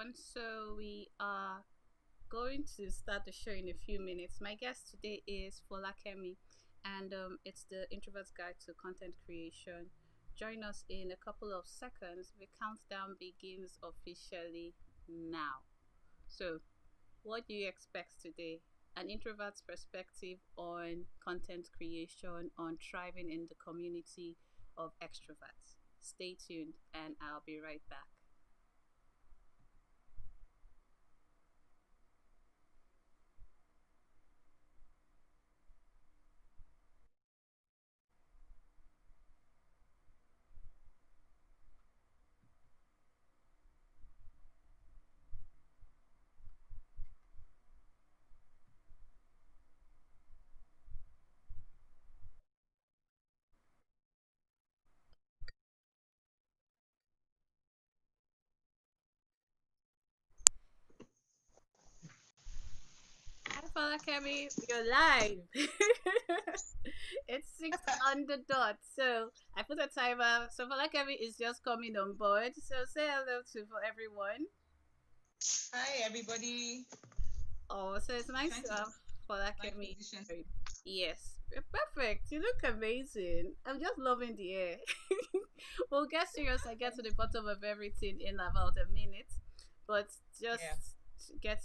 everyone. So we are going to start the show in a few minutes. My guest today is Folakemi, and it's the Introvert's Guide to Content Creation. Join us in a couple of seconds. The countdown begins officially now. So, what do you expect today? An introvert's perspective on content creation, on thriving in the community of extroverts. Stay tuned, and I'll be right back. Hi, Falakemi, you're live. It's 6 on the dot. So I put a timer. So Falakemi is just coming on board. So say hello to for everyone. Hi, everybody. Oh, so it's nice Trying to to have find Falakemi. position. Yes, you're perfect. You look amazing. I'm just loving the air. We'll get serious and get to Thank the you. bottom of everything in about a minute. But just Yeah. to get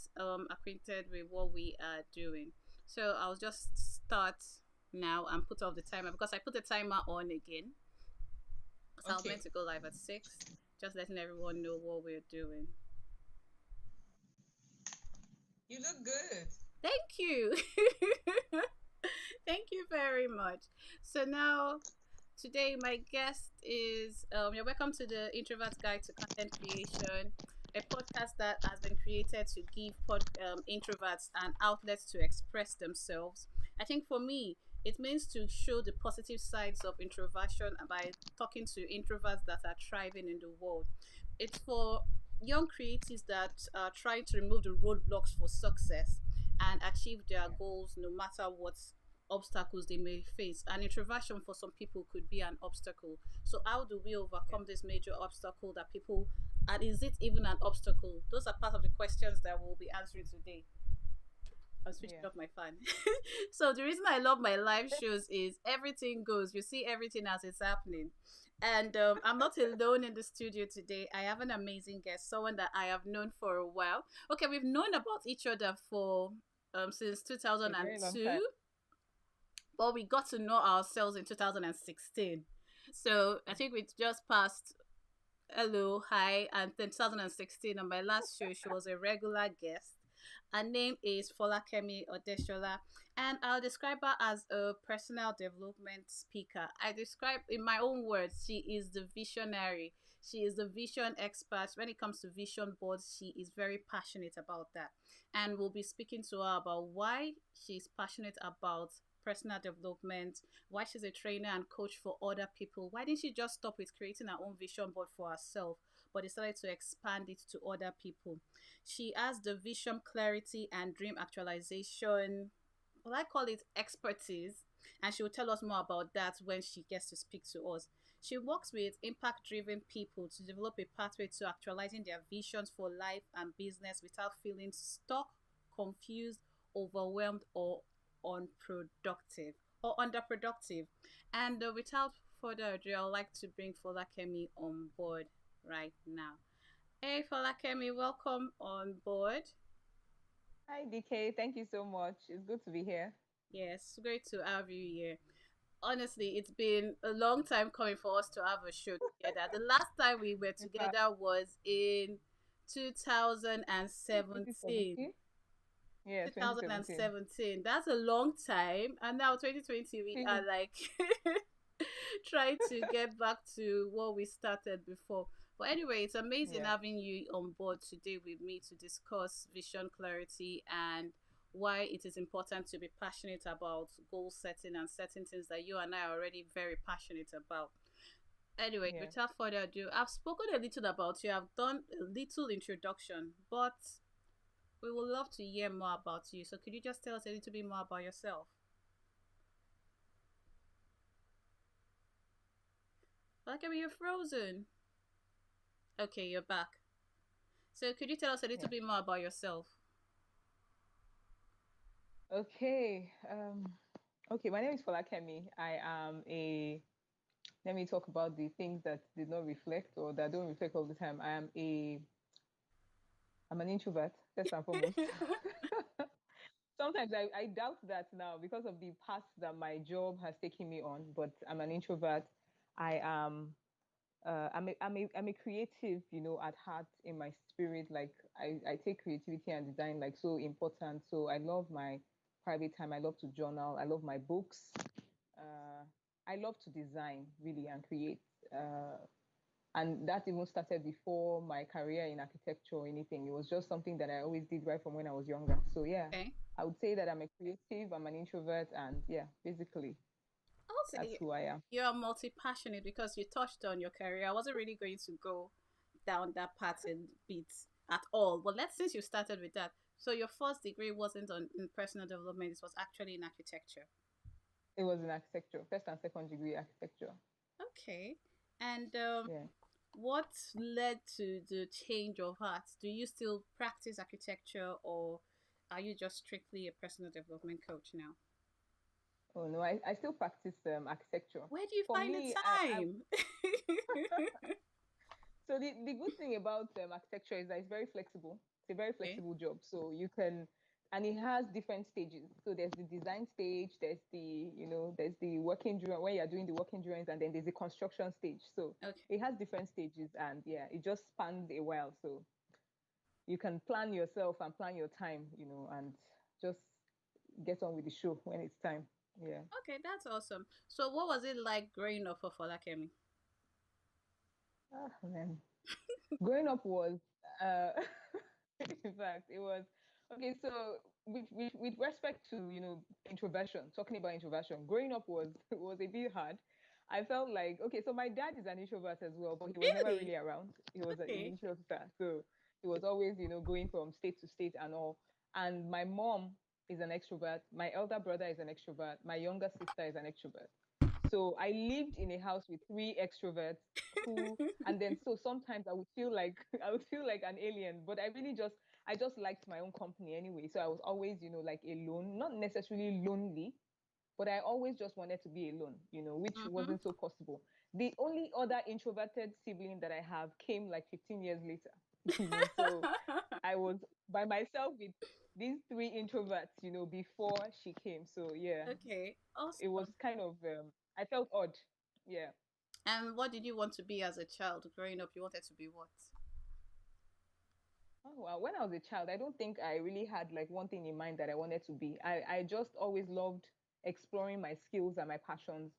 acquainted with what we are doing. So I'll just start now and put off the timer because I put the timer on again. So I was meant Okay. to go live at 6. Just letting everyone know what we're doing. You look good. Thank you. Thank you very much. So now today, my guest is you're welcome to the Introvert's Guide to Content Creation, a podcast that has been created to give introverts an outlet to express themselves. I think for me, it means to show the positive sides of introversion by talking to introverts that are thriving in the world. It's for young creatives that are trying to remove the roadblocks for success and achieve their Yeah. goals no matter what obstacles they may face. And introversion for some people could be an obstacle. So how do we Yeah. overcome this major obstacle that people, and is it even an obstacle? Those are part of the questions that we'll be answering today. I'm switching Yeah. off my fan. So the reason I love my live shows is everything goes. You see everything as it's happening. And I'm not alone in the studio today. I have an amazing guest, someone that I have known for a while. Okay, we've known about each other for since A very long 2002, time. but we got to know ourselves in 2016. So I think we just passed hello, hi, and then 2016 on my last show, she was a regular guest. Her name is Folakemi Odesola, and I'll describe her as a personal development speaker. I describe, in my own words, she is the visionary. She is the vision expert. When it comes to vision boards, she is very passionate about that. And we'll be speaking to her about why she's passionate about personal development, why she's a trainer and coach for other people. Why didn't she just stop with creating her own vision board for herself, but decided to expand it to other people? She has the vision clarity and dream actualization, well, I call it expertise, and she will tell us more about that when she gets to speak to us. She works with impact driven people to develop a pathway to actualizing their visions for life and business without feeling stuck, confused, overwhelmed, or unproductive or underproductive. And without further ado, I'd like to bring Folakemi on board right now. Hey, Folakemi, welcome on board. Hi, DK. Thank you so much. It's good to be here. Yes, great to have you here. Honestly, it's been a long time coming for us to have a show together. The last time we were In fact, together was in 2017. 2017? Yeah, 2017. 2017. That's a long time. And now 2020, we are Please. like trying to get back to what we started before. But anyway, it's amazing Yeah. having you on board today with me to discuss vision clarity and why it is important to be passionate about goal setting and certain things that you and I are already very passionate about. Anyway, Yeah. without further ado, I've spoken a little about you. I've done a little introduction, but we would love to hear more about you. So could you just tell us a little bit more about yourself? Like, I mean, you're frozen. Okay, you're back. So could you tell us a little Yeah. bit more about yourself? Okay. Okay. My name is Folakemi. I am a. Let me talk about the things that did not reflect or that don't reflect all the time. I'm an introvert first and foremost. Sometimes I doubt that now because of the path that my job has taken me on. But I'm an introvert. I am I'm a creative, at heart in my spirit. Like I take creativity and design like so important. So I love my private time. I love to journal. I love my books. Uh, I love to design really and create. And that even started before my career in architecture or anything. It was just something that I always did right from when I was younger. So yeah, Okay. I would say that I'm a creative. I'm an introvert, and yeah, basically Also, that's who I am. you're multi passionate because you touched on your career. I wasn't really going to go down that pattern bit at all. But let's since you started with that. So your first degree wasn't on in personal development, it was actually in architecture. It was in architecture, first and second degree architecture. Okay. And Yeah. what led to the change of heart? Do you still practice architecture or are you just strictly a personal development coach now? Oh no, I still practice architecture. Where do you For find the me, I time? so the good thing about architecture is that it's very flexible. It's a very Okay. flexible job. So you can, and it has different stages. So there's the design stage, there's the working drawing when you're doing the working drawings, and then there's the construction stage. So Okay. it has different stages, and yeah, it just spans a while. So you can plan yourself and plan your time, and just get on with the show when it's time. Yeah. Okay, that's awesome. So what was it like growing up for Folakemi? Ah, man. Growing up was uh in fact it was okay. So with respect to introversion, talking about introversion, growing up was was a bit hard. I felt like, okay, so my dad is an introvert as well, but he was never Really? really around. He was an Okay. introvert, so he was always going from state to state and all. And my mom is an extrovert, my elder brother is an extrovert, my younger sister is an extrovert. So I lived in a house with three extroverts who, and then so sometimes I would feel like I would feel like an alien, but I just liked my own company anyway. So I was always, like alone, not necessarily lonely, but I always just wanted to be alone, which Mm-hmm. wasn't so possible. The only other introverted sibling that I have came like 15 years later, so I was by myself with these three introverts, before she came. So yeah, Okay, it was awesome. kind of I felt odd. Yeah. And what did you want to be as a child? Growing up, you wanted to be what? Oh, well, when I was a child, I don't think I really had like one thing in mind that I wanted to be. I just always loved exploring my skills and my passions.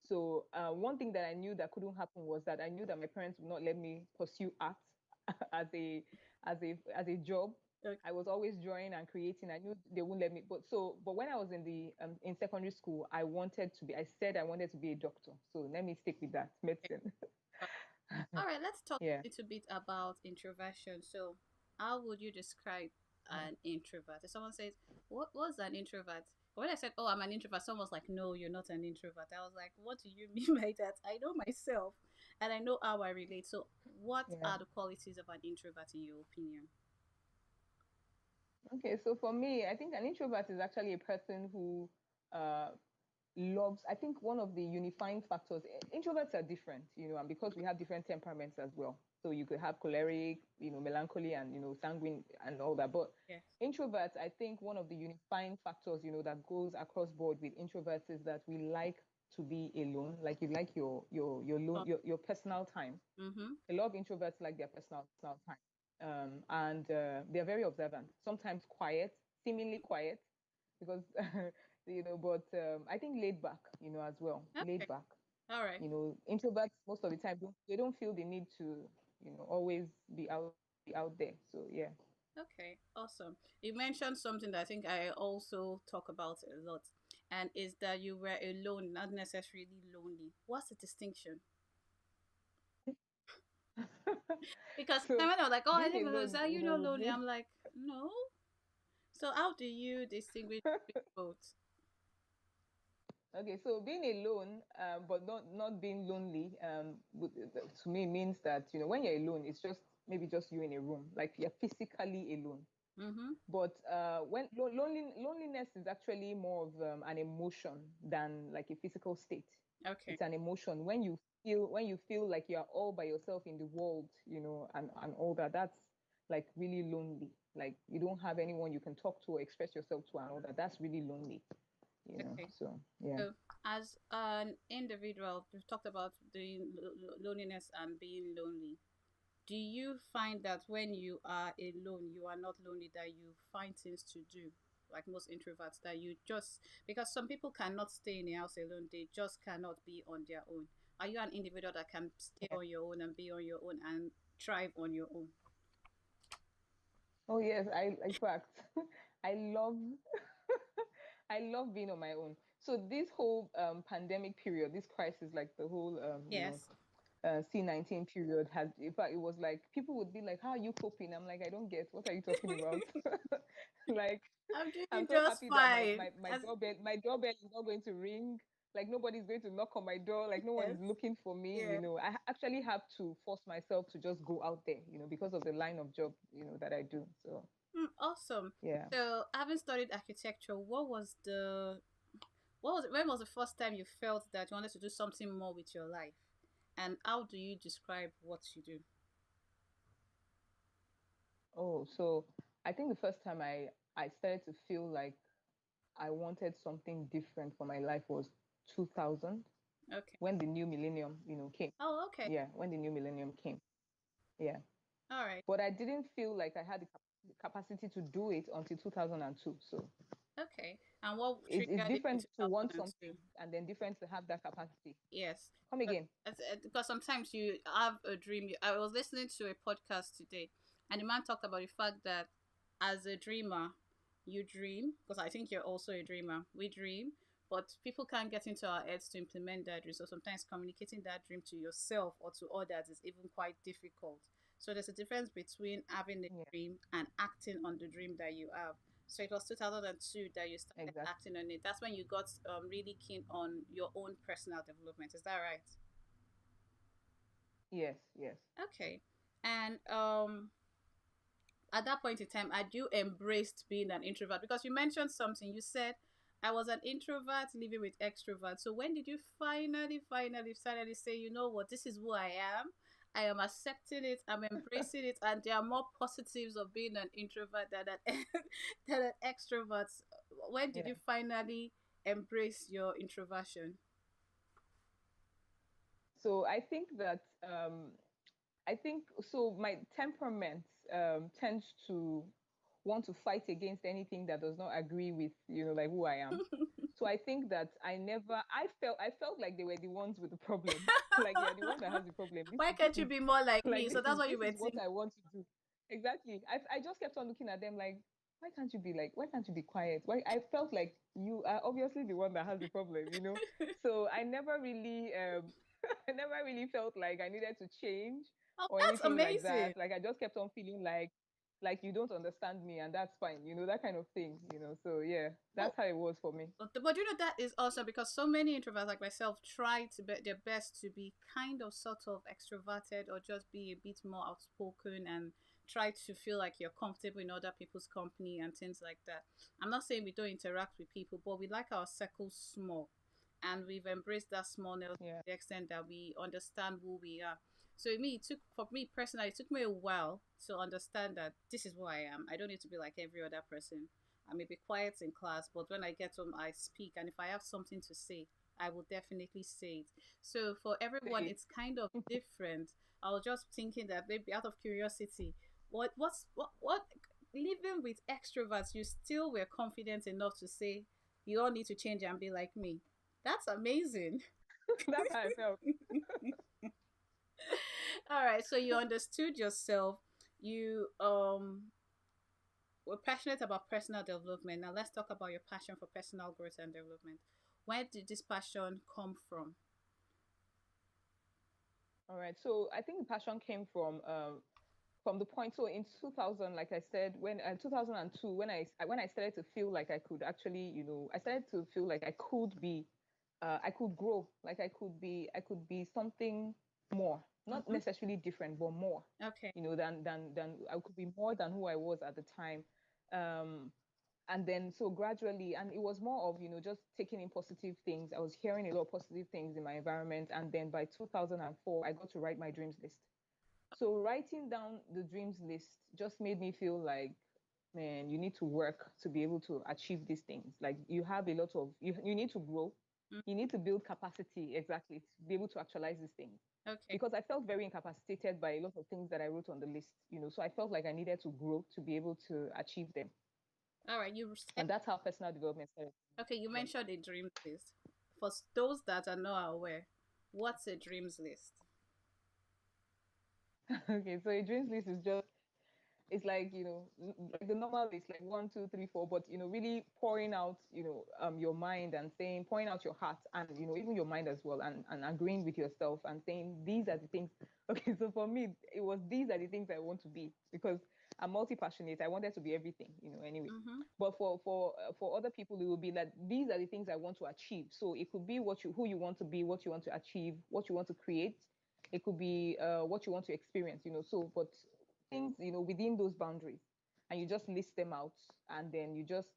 So one thing that I knew that couldn't happen was that I knew that my parents would not let me pursue art as a job. Okay. I was always drawing and creating. I knew they wouldn't let me. But when I was in secondary school, I wanted to be. I said I wanted to be a doctor. So let me stick with that medicine. All right, let's talk Yeah. a little bit about introversion. So, how would you describe an introvert? If someone says, "What was an introvert?" When I said, "Oh, I'm an introvert," someone was like, "No, you're not an introvert." I was like, "What do you mean by that?" I know myself, and I know how I relate. So, what Yeah. are the qualities of an introvert in your opinion? Okay, so for me, I think an introvert is actually a person who uh, loves, I think one of the unifying factors, introverts are different, and because we have different temperaments as well. So you could have choleric, melancholy, and, sanguine and all that. But Yes. introverts, I think one of the unifying factors, that goes across board with introverts is that we like to be alone. Like you like Oh, your personal time. mm-hmm. A lot of introverts like their personal time. And they're very observant, sometimes quiet, seemingly quiet, because, but I think laid back, as well. Laid Okay. back. All right. Introverts most of the time, they don't feel the need to, always be out there. So, yeah. Okay, awesome. You mentioned something that I think I also talk about a lot, and is that you were alone, not necessarily lonely. What's the distinction? Because So, when I was like, "Oh, I being live alone," alone so you know will lonely. be. I'm like, no. So how do you distinguish between both? Okay, so being alone, but not being lonely, to me means that when you're alone, it's just maybe just you in a room, like you're physically alone. Mm-hmm. But when loneliness is actually more of an emotion than like a physical state. Okay. It's an emotion. When you feel like you're all by yourself in the world, you know, and all that, that's like really lonely. Like you don't have anyone you can talk to or express yourself to and all that. That's really lonely, you know. Okay. So yeah. So, as an individual, we've talked about the loneliness and being lonely. Do you find that when you are alone, you are not lonely, that you find things to do, like most introverts, that you just, because some people cannot stay in the house alone, they just cannot be on their own. Are you an individual that can stay Yeah. on your own and be on your own and thrive on your own? Oh yes, I in fact I love I love being on my own. So this whole pandemic period, this crisis, like the whole Yes. C-19 period had, in fact, it was like people would be like, "How are you coping?" I'm like, "I don't get. What are you talking about?" Like, I'm I'm doing so just happy that fine. As my doorbell is not going to ring. Like nobody's going to knock on my door. Like no one yes, is looking for me. yeah. You know, actually have to force myself to just go out there. You know, because of the line of job, you know, that I do. So Awesome. yeah. So, having studied architecture, when was the first time you felt that you wanted to do something more with your life? And how do you describe what you do? Oh, so I think the first time I started to feel like I wanted something different for my life was 2000, Okay. when the new millennium, you know, came. Oh, okay. Yeah, when the new millennium came. Yeah. All right. But I didn't feel like I had the capacity to do it until 2002. So Okay. And what it's triggered it in different to want 2002? something and then different to have that capacity. Yes. Come again. Because sometimes you have a dream. I was listening to a podcast today, and the man talked about the fact that as a dreamer, you dream, because I think you're also a dreamer. We dream, but people can't get into our heads to implement that dream. So sometimes communicating that dream to yourself or to others is even quite difficult. So there's a difference between having a Yeah, dream and acting on the dream that you have. So it was 2002 that you started exactly. acting on it. That's when you got really keen on your own personal development. Is that right? Yes, yes. Okay. And at that point in time, had you embraced being an introvert? Because you mentioned something. You said I was an introvert living with extroverts. So when did you finally say, you know what, this is who I am. I am accepting it. I'm embracing it, and there are more positives of being an introvert than an than an extrovert. When did Yeah. you finally embrace your introversion? So I think so. My temperament tends to want to fight against anything that does not agree with, you know, like who I am. So I think that I felt like they were the ones with the problem. Like you're the one that has the problem. Why can't you be more like me? Like So that's what you this were is what thinking. I want to do. Exactly. I just kept on looking at them like, why can't you be quiet? Why I felt like you are obviously the one that has the problem, you know? So I never really I never really felt like I needed to change Oh, or that's anything like amazing. that. Like I just kept on feeling like you don't understand me and that's fine, you know, that kind of thing, you know. So yeah, But that's how it was for me. but you know that is also because so many introverts like myself try to be their best to be kind of sort of extroverted or just be a bit more outspoken and try to feel like you're comfortable in other people's company and things like that. I'm not saying we don't interact with people, but we like our circles small, and we've embraced that smallness to Yeah. the extent that we understand who we are. So me, it took for me personally, it took me a while to understand that this is who I am. I don't need to be like every other person. I may be quiet in class, but when I get home, I speak. And if I have something to say, I will definitely say it. So for everyone, Say it's kind of different. I was just thinking that maybe out of curiosity, what living with extroverts, you still were confident enough to say you all need to change and be like me. That's amazing. that's how I felt. All right, so you understood yourself. You were passionate about personal development. Now let's talk about your passion for personal growth and development. Where did this passion come from? All right. So I think the passion came from the point. So in 2000, like I said, when 2002, when I started to feel like I could actually, you know, I started to feel like I could be, I could grow, like I could be something. more, not Mm-hmm. necessarily different, but more, Okay. than I could be more than who I was at the time. Um, and then so gradually, and it was more of, just taking in positive things. I was hearing a lot of positive things in my environment, and then by 2004 I got to write my dreams list. So writing down the dreams list just made me feel like, man, you need to work to be able to achieve these things. Like you have a lot of you need to grow, Mm. you need to build capacity, exactly, to be able to actualize these things. Okay. Because I felt very incapacitated by a lot of things that I wrote on the list. So I felt like I needed to grow to be able to achieve them. All right. You said, And that's how personal development started. okay. You Yeah. mentioned a dreams list. For those that are not aware, what's a dreams list? Okay, so a dreams list is just, it's like, like the normal list, like 1 2 3 4, but really pouring out, your mind, and saying, pouring out your heart, and even your mind as well, and agreeing with yourself and saying, these are the things. Okay, so for me it was, these are the things I want to be, because I'm multi-passionate. I wanted to be everything, anyway. Mm-hmm. But for other people, it will be like, these are the things I want to achieve. So it could be who you want to be, what you want to achieve, what you want to create. It could be what you want to experience. So, but things, within those boundaries, and you just list them out, and then you just,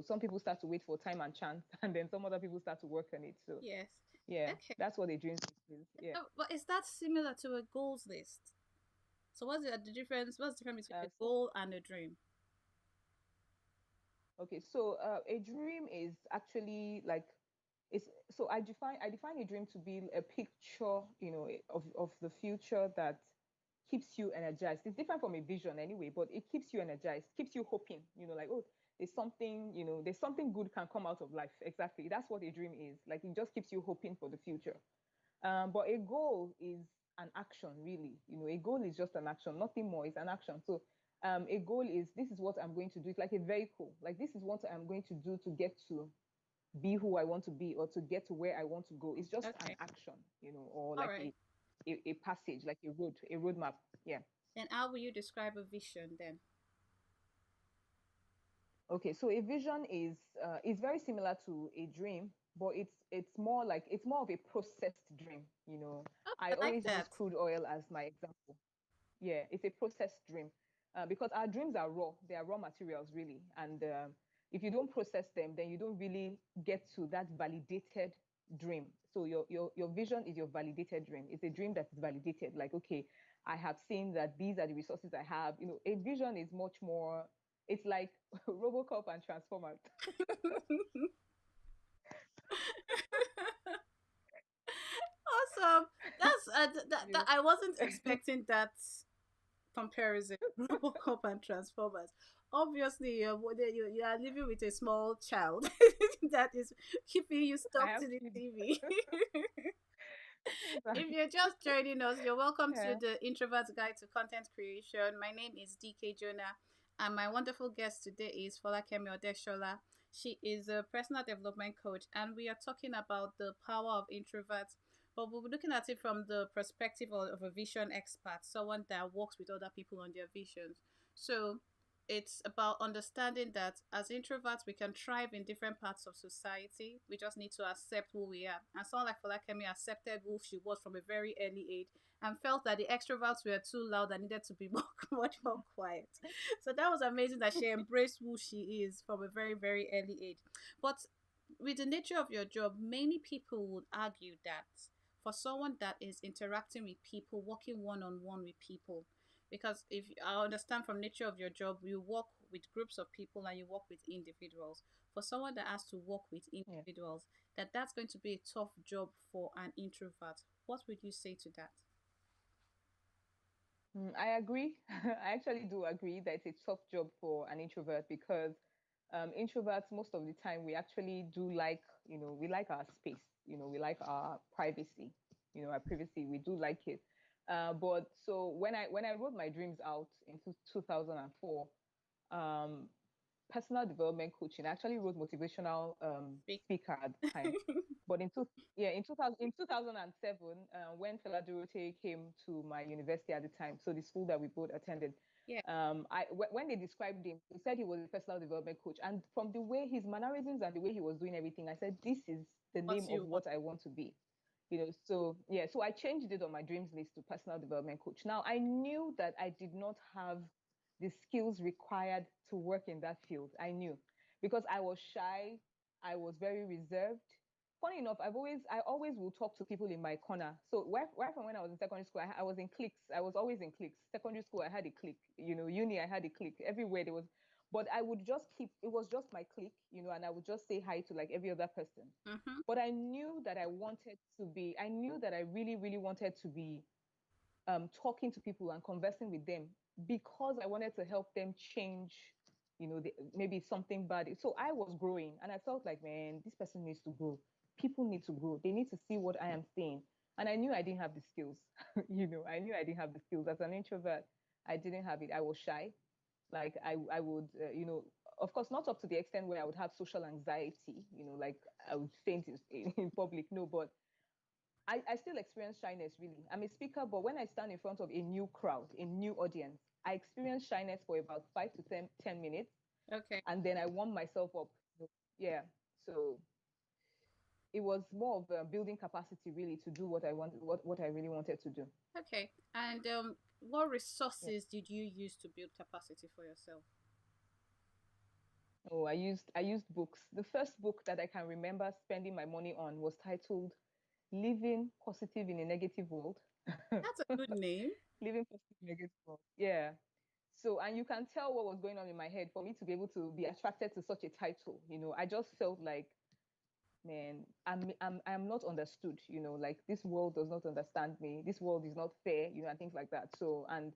some people start to wait for time and chance, and then some other people start to work on it. So Yes. yeah, Okay. that's what a dream is. Yeah. But is that similar to a goals list? So the difference? What's the difference between a So goal and a dream? okay, so a dream is actually like, it's so I define a dream to be a picture, of the future that keeps you energized. It's different from a vision anyway, but it keeps you energized, keeps you hoping, like, oh, there's something good can come out of life. Exactly. That's what a dream is. Like, it just keeps you hoping for the future. But a goal is an action, really. A goal is just an action, nothing more. It's an action. So a goal is, this is what I'm going to do. It's like a vehicle. Like, this is what I'm going to do to get to be who I want to be, or to get to where I want to go. It's just an Okay. action, or All like right. a passage, like a roadmap. Yeah. Then how will you describe a vision then? Okay, so a vision is very similar to a dream, but it's more of a processed dream. Oh, I I like always use that. crude oil as my example. Yeah, it's a processed dream, because our dreams are raw. They are raw materials, really. And if you don't process them, then you don't really get to that validated dream. So your vision is your validated dream. It's a dream that is validated. Like, okay, I have seen that these are the resources I have. A vision is much more. It's like RoboCop and Transformers. Awesome. That's that you I wasn't expecting that comparison. Robocop and Transformers. Obviously, you are living with a small child that is keeping you I stuck have to the kids. TV. If Exactly. you're just joining us, you're welcome to Yeah. the Introvert Guide to Content Creation. My name is DK Jonah, and my wonderful guest today is Folakemi Odesola. She is a personal development coach, and we are talking about the power of introverts. But we'll be looking at it from the perspective of a vision expert, someone that works with other people on their visions. So it's about understanding that as introverts we can thrive in different parts of society. We just need to accept who we are, and someone like Falakemi accepted who she was from a very early age and felt that the extroverts were too loud and needed to be much more quiet. So that was amazing that she embraced who she is from a very early age. But with the nature of your job, many people would argue that for someone that is interacting with people, working one on one with people, because if I understand from nature of your job, you work with groups of people and you work with individuals. For someone that has to work with Yeah. individuals, that's going to be a tough job for an introvert. What would you say to that? I agree. I actually do agree that it's a tough job for an introvert, because introverts, most of the time, we actually do like, we like our space, we like our privacy, our privacy. We do like it. But so when I wrote my dreams out in 2004, um, personal development coaching. I actually wrote motivational Speak. speaker at the time. But in 2007, when Fela Durute came to my university at the time, so the school that we both attended, Yeah, when they described him, they said he was a personal development coach. And from the way his mannerisms and the way he was doing everything, I said, this is the what name of you want. what I want to be. So yeah, so I changed it on my dreams list to personal development coach. Now I knew that I did not have the skills required to work in that field. I knew because I was shy, I was very reserved. Funny enough, I always will talk to people in my corner. So right from when I was in secondary school, I was in cliques. I was always in cliques. Secondary school, I had a clique. Uni, I had a clique. Everywhere there was, but I would just keep. It was just my clique, and I would just say hi to like every other person. Mm-hmm. But I knew that I knew that I really, really wanted to be talking to people and conversing with them because I wanted to help them change, maybe something bad. So I was growing and I felt like, man, this person needs to grow. People need to grow. They need to see what I am saying. And I knew I didn't have the skills. I knew I didn't have the skills. As an introvert, I didn't have it. I was shy. Like I would, of course, not up to the extent where I would have social anxiety, like I would faint in public. No, but I still experience shyness really. I'm a speaker, but when I stand in front of a new crowd, a new audience, I experience shyness for about 5 to 10 minutes. Okay. And then I warm myself up. Yeah. So it was more of building capacity really to do what I really wanted to do. Okay. And what Yeah. resources did you use to build capacity for yourself? Oh, I used books. The first book that I can remember spending my money on was titled Living Positive in a Negative World. That's a good name. Living Positive in a Negative World. Yeah. So, and you can tell what was going on in my head for me to be able to be attracted to such a title. I just felt like, man, I'm not understood. Like this world does not understand me. This world is not fair. And things like that. So, and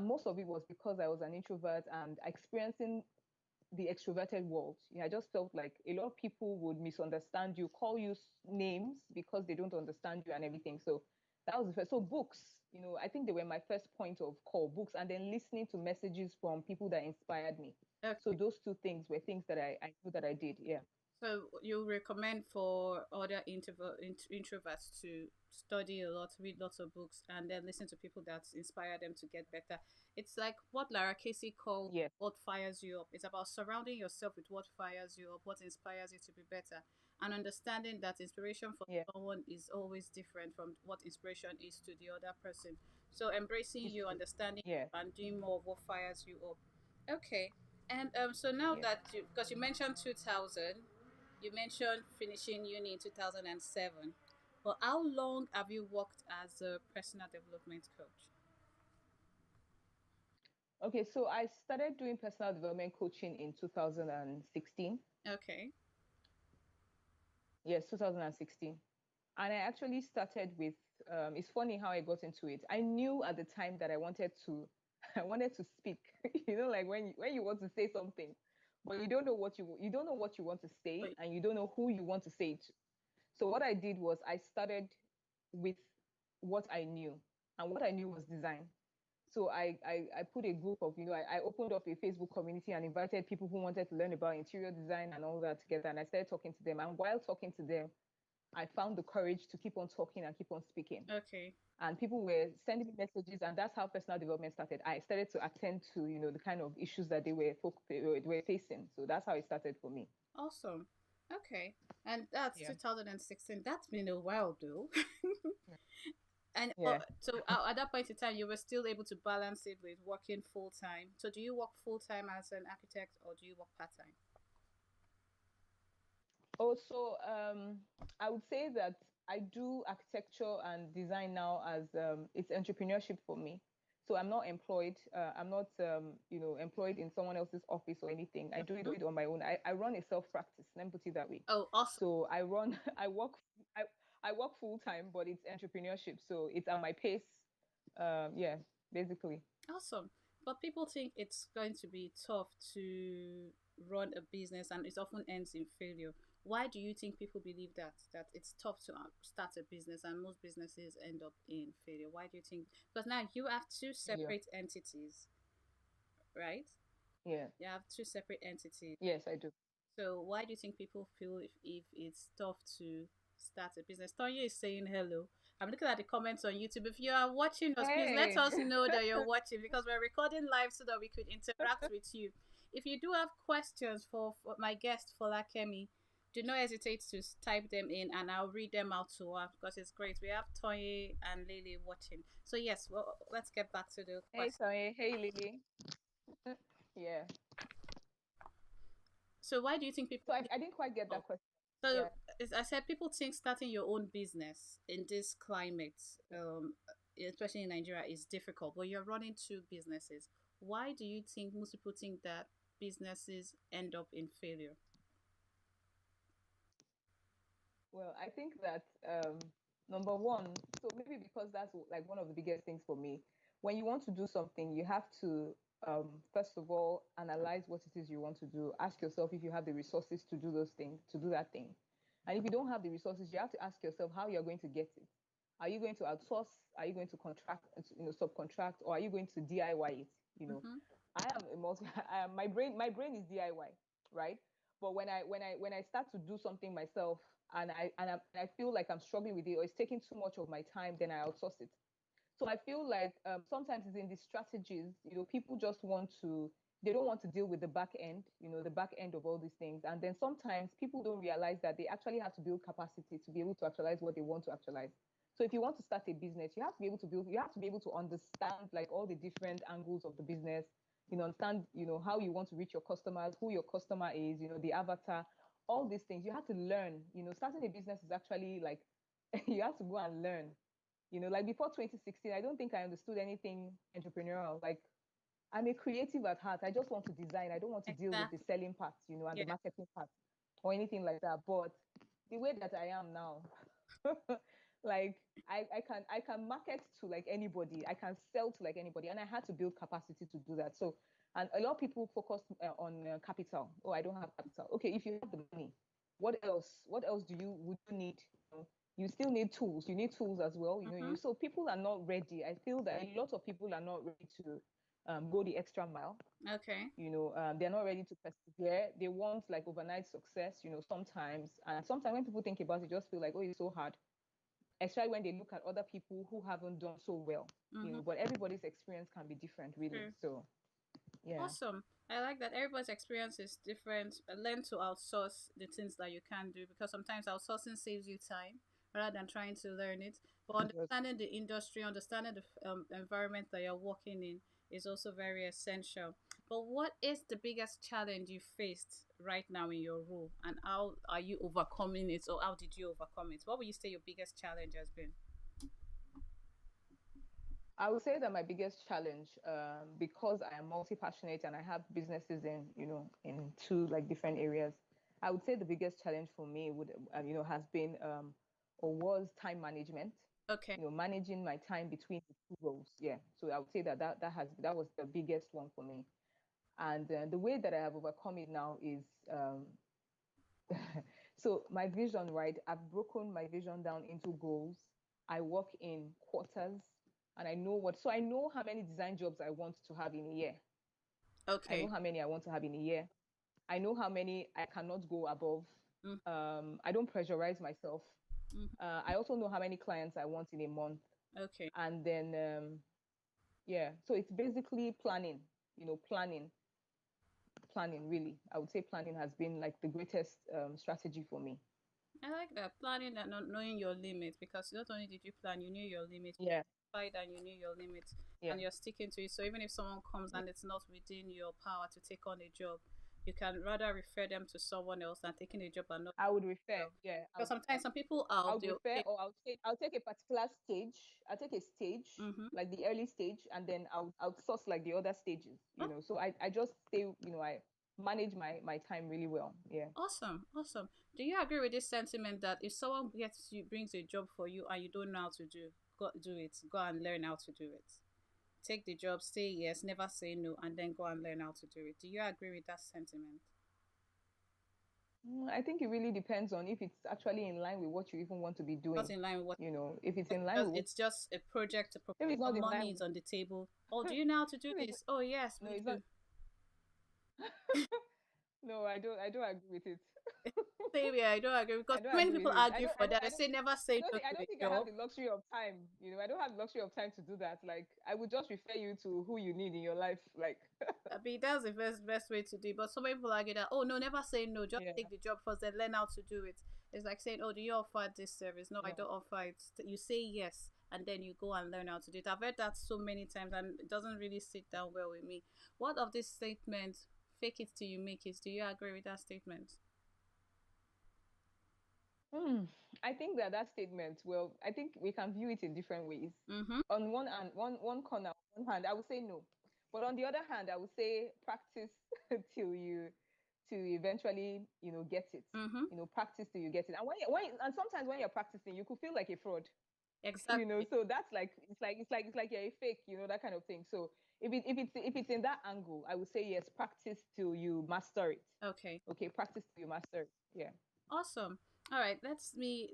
most of it was because I was an introvert and experiencing the extroverted world. I just felt like a lot of people would misunderstand you, call you names because they don't understand you and everything. So that was the first. So books, I think they were my first point of call, books, and then listening to messages from people that inspired me. So Okay. those two things were things that I knew that I did. Yeah. So you recommend for other introverts to study a lot, read lots of books, and then listen to people that inspire them to get better. It's like what Lara Casey called Yeah. what fires you up. It's about surrounding yourself with what fires you up, what inspires you to be better, and understanding that inspiration for Yeah. someone is always different from what inspiration is to the other person. So embracing It's you, true. understanding Yeah. and doing more of what fires you up. Okay. And so now Yeah. that because you mentioned 2000, you mentioned finishing uni in 2007. But how long have you worked as a personal development coach? Okay. So I started doing personal development coaching in 2016. Okay. Yes, 2016. And I actually started with it's funny how I got into it. I knew at the time that I wanted to I wanted to speak. Like when you want to say something, but you don't know what you want to say Wait. and you don't know who you want to say it to. So what I did was I started with what I knew. And what I knew was design. So I put a group of, I opened up a Facebook community and invited people who wanted to learn about interior design and all that together. And I started talking to them. And while talking to them, I found the courage to keep on talking and keep on speaking. Okay. And people were sending me messages, and that's how personal development started. I started to attend to, the kind of issues that they were facing. So that's how it started for me. Awesome. Okay. And that's Yeah. 2016. That's been a while though. And Yeah. so at that point in time, you were still able to balance it with working full time. So do you work full time as an architect or do you work part time? Also, I would say that I do architecture and design now as it's entrepreneurship for me. So I'm not employed. I'm not, employed in someone else's office or anything. I do Hmm. it on my own. I run a self practice. Let me put it that way. Oh, awesome. So I run. I, I work full time, but it's entrepreneurship. So it's at my pace. Yeah, basically. Awesome. But people think it's going to be tough to run a business and it often ends in failure. Why do you think people believe that it's tough to start a business and most businesses end up in failure? Why do you think? Because now you have two Yeah. separate entities, right? Yeah. You have two separate entities. Yes, I do. So why do you think people feel if it's tough to start a business? Tonya is saying hello. I'm looking at the comments on YouTube. If you are watching us, please let Hey. us know that you're watching because we're recording live so that we could interact with you. If you do have questions for my guest Folakemi, Do not hesitate to type them in, and I'll read them out to her because it's great. We have Toye and Lily watching. So yes, well, let's get back to the Hey, question. Tony. Hey, Lily. Yeah. So why do you think So people I didn't quite get give that up? question. So Yeah. as I said, people think starting your own business in this climate, especially in Nigeria, is difficult. But you're running two businesses. Why do you think most people think that businesses end up in failure? Well, I think that number one, so maybe because that's like one of the biggest things for me. When you want to do something, you have to first of all analyze what it is you want to do. Ask yourself if you have the resources to do those things, to do that thing. And if you don't have the resources, you have to ask yourself how you're going to get it. Are you going to outsource? Are you going to contract, subcontract, or are you going to DIY it? You know, Mm-hmm. I am a multi. My brain is DIY, right? But when I start to do something myself and I feel like I'm struggling with it or it's taking too much of my time, then I outsource it. So I feel like sometimes it's in these strategies, people just want to, they don't want to deal with the back end, the back end of all these things. And then sometimes people don't realize that they actually have to build capacity to be able to actualize what they want to actualize. So if you want to start a business, you have to be able to build, you have to be able to understand like all the different angles of the business, understand, how you want to reach your customers, who your customer is, the avatar, all these things. You have to learn, starting a business is actually like, you have to go and learn, like before 2016, I don't think I understood anything entrepreneurial. Like I'm a creative at heart. I just want to design. I don't want to deal with the Exactly. selling part, and the Yeah. marketing part or anything like that. But the way that I am now, like I can market to like anybody. I can sell to like anybody, and I had to build capacity to do that. So, and a lot of people focus on capital. Oh, I don't have capital. Okay, if you have the money, what else? What else would you need? You still need tools. You need tools as well. Mm-hmm. So people are not ready. I feel that a lot of people are not ready to go the extra mile. Okay. They're not ready to persevere. They want like overnight success, sometimes. And sometimes when people think about it, just feel like, oh, it's so hard, especially when they look at other people who haven't done so well. Mm-hmm. But everybody's experience can be different, really. True. So, yeah. Awesome. I like that everybody's experience is different. Learn to outsource the things that you can do because sometimes outsourcing saves you time rather than trying to learn it. But Yes. understanding the industry, understanding the environment that you're working in is also very essential. But what is the biggest challenge you faced right now in your role, and how are you overcoming it, or how did you overcome it? What would you say your biggest challenge has been? I would say that my biggest challenge, because I am multi-passionate and I have businesses in two like different areas, I would say the biggest challenge for me has been or was time management. Okay. Managing my time between the two roles. Yeah. So I would say that was the biggest one for me. And the way that I have overcome it now is so my vision, right? I've broken my vision down into goals. I work in quarters and I know how many design jobs I want to have in a year. I know Okay. how many I want to have in a year. I know how many I cannot go above. Mm-hmm. I don't pressurize myself. Mm-hmm. I also know how many clients I want in a month. Okay. And then, yeah, so it's basically planning, planning, planning, really. I would say planning has been like the greatest strategy for me. I like that planning and not knowing your limits because not only did you plan, you knew your limits, Yeah, and you knew your limits, yeah. and you're sticking to it. So even if someone comes and it's not within your power to take on a job, you can rather refer them to someone else than taking a job and not I would refer. yourself. Yeah, I Because would refer. sometimes some people are I of would the refer, okay. or I'll take a particular stage. I'll take a stage, Mm-hmm. like the early stage, and then I'll source like the other stages. Oh, So I just stay. I manage my time really well. Yeah. awesome, awesome. Do you agree with this sentiment that if someone gets you brings a job for you and you don't know how to go do it, go and learn how to do it? Take the job, say yes, never say no, and then go and learn how to do it. Do you agree with that sentiment? I think it really depends on if it's actually in line with what you even want to be Not doing. in line with what If it's it's in line just, with what, it's just a project to if it's provide not some in line money is with, on the table. Oh, do you know how to do if it's this? Oh yes, no, we it's not. do. No, I don't agree with it. Same here, I don't agree because I don't many agree people with you. argue for that. They say never say no I to don't a think I have job. the luxury of time. I don't have the luxury of time to do that. Like, I would just refer you to who you need in your life. Like, I mean, that's the best way to do it. But some people argue that, oh, no, never say no. Just yeah, take the job first, then learn how to do it. It's like saying, oh, do you offer this service? No, I no. don't offer it. You say yes, and then you go and learn how to do it. I've heard that so many times, and it doesn't really sit down well with me. What of this statement, fake it till you make it? Do you agree with that statement? Hmm. I think that that statement, well, I think we can view it in different ways. Mm-hmm. On one corner, on one hand, I would say no, but on the other hand, I would say practice till you to eventually, get it. Mm-hmm. Practice till you get it. And and sometimes when you're practicing, you could feel like a fraud. Exactly. So that's like it's like you're a fake, that kind of thing. So if it's in that angle, I would say yes, practice till you master it. Okay. Okay, practice till you master it. Yeah. Awesome. All right, let's me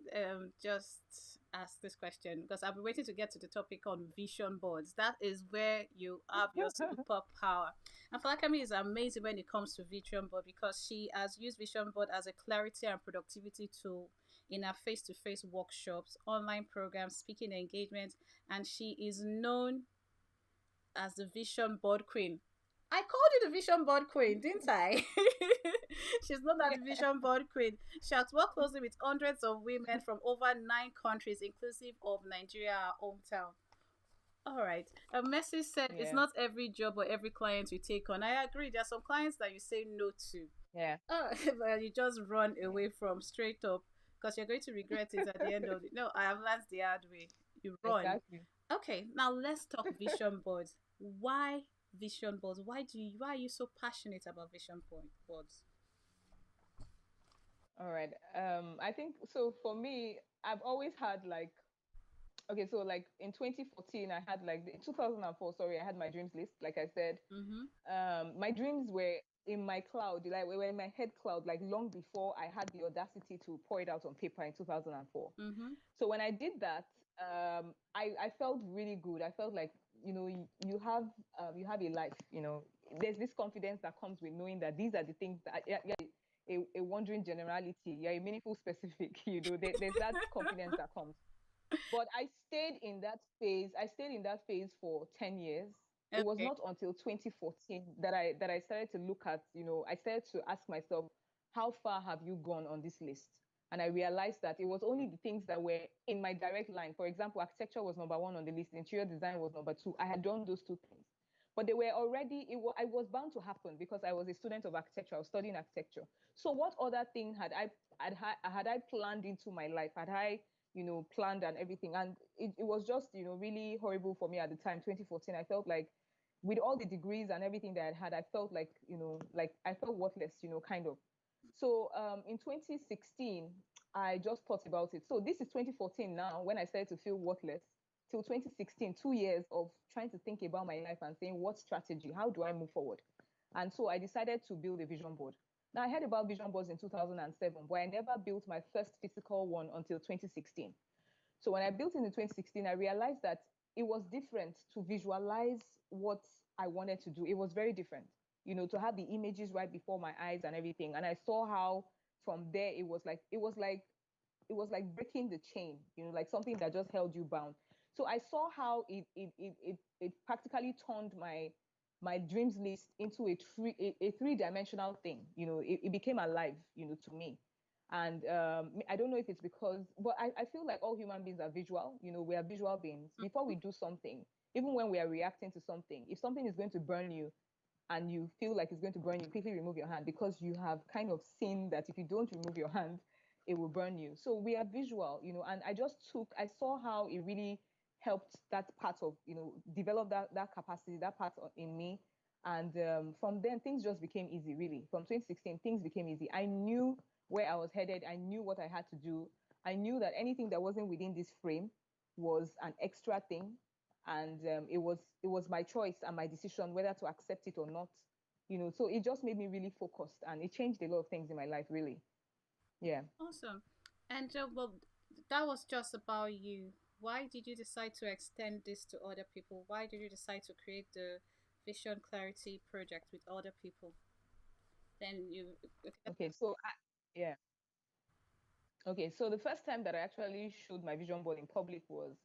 just ask this question because I've been waiting to get to the topic on vision boards. That is where you have your superpower. And Falakami is amazing when it comes to vision board because she has used vision board as a clarity and productivity tool in her face-to-face workshops, online programs, speaking engagements, and she is known as the vision board queen. I called you the vision board queen, didn't I? She's not that vision board queen. She has worked closely with hundreds of women from over 9 countries, inclusive of Nigeria, our hometown. All right. Messi said it's Yeah. not every job or every client you take on. I agree. There are some clients that you say no to. Yeah. Oh, but you just run Yeah. away from straight up because you're going to regret it at the end of it. No, I have learned the hard way. You run. Exactly. Okay, now let's talk vision boards. Why vision boards? Why are you so passionate about boards? All right. I think so for me, I've always had like okay, so like in 2014, I had like 2004, sorry, I had my dreams list, like I said. Mm-hmm. My dreams were in my cloud, like were in my head cloud, like long before I had the audacity to pour it out on paper in 2004. Mm-hmm. So when I did that, I felt really good. I felt like you have a life. There's this confidence that comes with knowing that these are the things that yeah, a wandering generality. You're a meaningful specific. There's that confidence that comes. But I stayed in that phase for 10 years. It was Okay. not until 2014 that I started to look at, I started to ask myself, how far have you gone on this list? And I realized that it was only the things that were in my direct line. For example, architecture was number one on the list, interior design was number two. I had done those two things. But they were already, I was bound to happen because I was a student of architecture. I was studying architecture. So what other thing had I planned into my life? Had I planned and everything. And it was just, really horrible for me at the time, 2014. I felt like with all the degrees and everything that I had, I felt like, like I felt worthless, kind of. So in 2016, I just thought about it. So this is 2014 now when I started to feel worthless. Till 2016, 2 years of trying to think about my life and saying, what strategy? How do I move forward? And so I decided to build a vision board. Now, I heard about vision boards in 2007, but I never built my first physical one until 2016. So when I built it in 2016, I realized that it was different to visualize what I wanted to do. It was very different, to have the images right before my eyes and everything. And I saw how from there it was like breaking the chain, like something that just held you bound. So I saw how it practically turned my dreams list into a three-dimensional thing. It became alive, to me. And I don't know if it's because, but I feel like all human beings are visual. We are visual beings. Before we do something, even when we are reacting to something, if something is going to burn you and you feel like it's going to burn you, quickly remove your hand because you have kind of seen that if you don't remove your hand, it will burn you. So we are visual, and I saw how it really helped that part of, develop that capacity, that part in me. And from then, things just became easy, really. From 2016, things became easy. I knew where I was headed. I knew what I had to do. I knew that anything that wasn't within this frame was an extra thing, and it was my choice and my decision whether to accept it or not. So it just made me really focused, and it changed a lot of things in my life, really. Yeah. Awesome. And well, that was just about you. Why did you decide to extend this to other people? Why did you decide to create the Vision Clarity project with other people? Then you. Okay. Okay. So yeah. Okay, so the first time that I actually showed my vision board in public was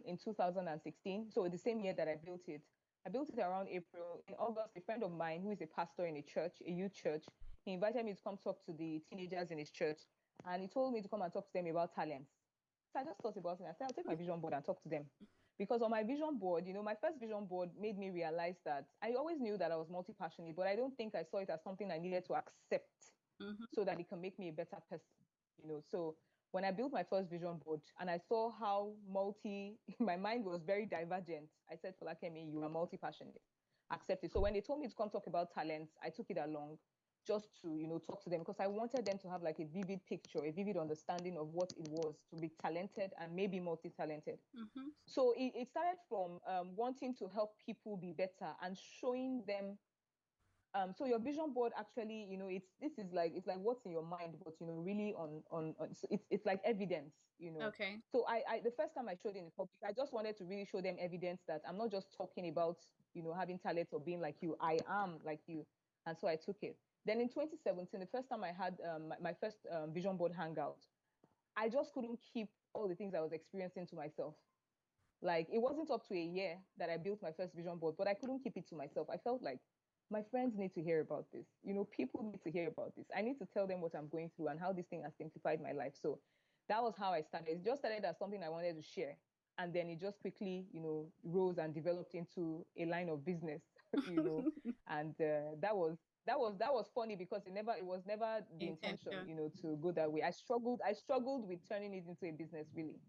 in 2016. So the same year that I built it. I built it around April. In August, a friend of mine who is a pastor in a church, a youth church, he invited me to come talk to the teenagers in his church. And he told me to come and talk to them about talents. So I just thought about it. I said, I'll take my vision board and talk to them. Because on my vision board, my first vision board made me realize that I always knew that I was multi-passionate, but I don't think I saw it as something I needed to accept Mm-hmm. so that it can make me a better person. So when I built my first vision board and I saw how my mind was very divergent, I said, Folakemi, you are multi-passionate. Accept it. So when they told me to come talk about talents, I took it along just to talk to them because I wanted them to have like a vivid picture, a vivid understanding of what it was to be talented and maybe multi-talented. Mm-hmm. So it started from wanting to help people be better and showing them so your vision board actually, it's like what's in your mind, but really on so it's like evidence. Okay. So I the first time I showed it in public, I just wanted to really show them evidence that I'm not just talking about having talent or being like you. I am like you, and so I took it. Then in 2017, the first time I had my first vision board hangout, I just couldn't keep all the things I was experiencing to myself. Like it wasn't up to a year that I built my first vision board, but I couldn't keep it to myself. I felt like my friends need to hear about this. People need to hear about this. I need to tell them what I'm going through and how this thing has simplified my life. So that was how I started. It just started as something I wanted to share. And then it just quickly, rose and developed into a line of business, you know. And that was funny because it was never the intention, Intention. to go that way. I struggled with turning it into a business, really.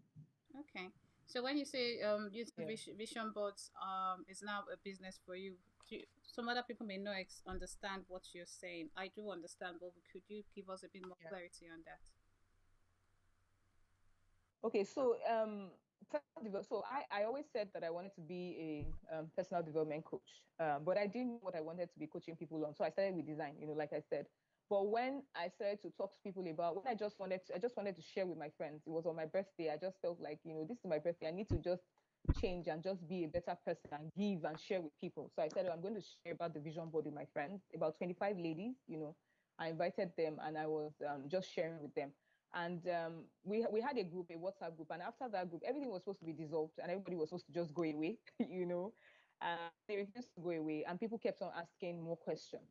Okay. So when you say using Yeah. vision boards is now a business for you, some other people may not understand what you're saying. I do understand, but could you give us a bit more clarity on that? Okay, so so I always said that I wanted to be a personal development coach, but I didn't know what I wanted to be coaching people on. So I started with design, like I said. But when I started to talk to people about when I just wanted to share with my friends. It was on my birthday. I just felt like, this is my birthday. I need to just change and just be a better person and give and share with people. So I said, oh, I'm going to share about the vision board with my friends, about 25 ladies. I invited them and I was just sharing with them. And we had a group, a WhatsApp group, and after that group, everything was supposed to be dissolved, and everybody was supposed to just go away, they refused to go away, and people kept on asking more questions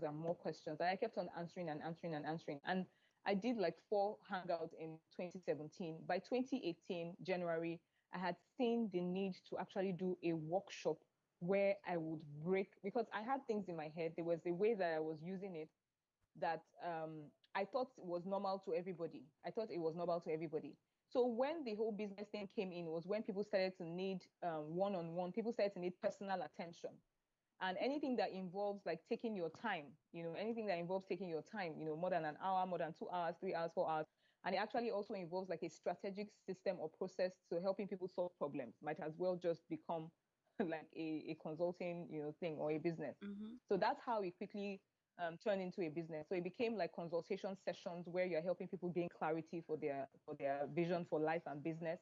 and more questions, and I kept on answering and answering and answering, and I did like 4 hangouts in 2017. By 2018 January, I had seen the need to actually do a workshop where I would break because I had things in my head. There was a way that I was using it that I thought was normal to everybody. I thought it was normal to everybody. So when the whole business thing came in was when people started to need one-on-one, people started to need personal attention. And anything that involves like taking your time, anything that involves taking your time, more than an hour, more than 2 hours, 3 hours, 4 hours. And it actually also involves like a strategic system or process to helping people solve problems, might as well just become like a consulting, thing or a business. Mm-hmm. So that's how it quickly turned into a business. So it became like consultation sessions where you're helping people gain clarity for their vision for life and business.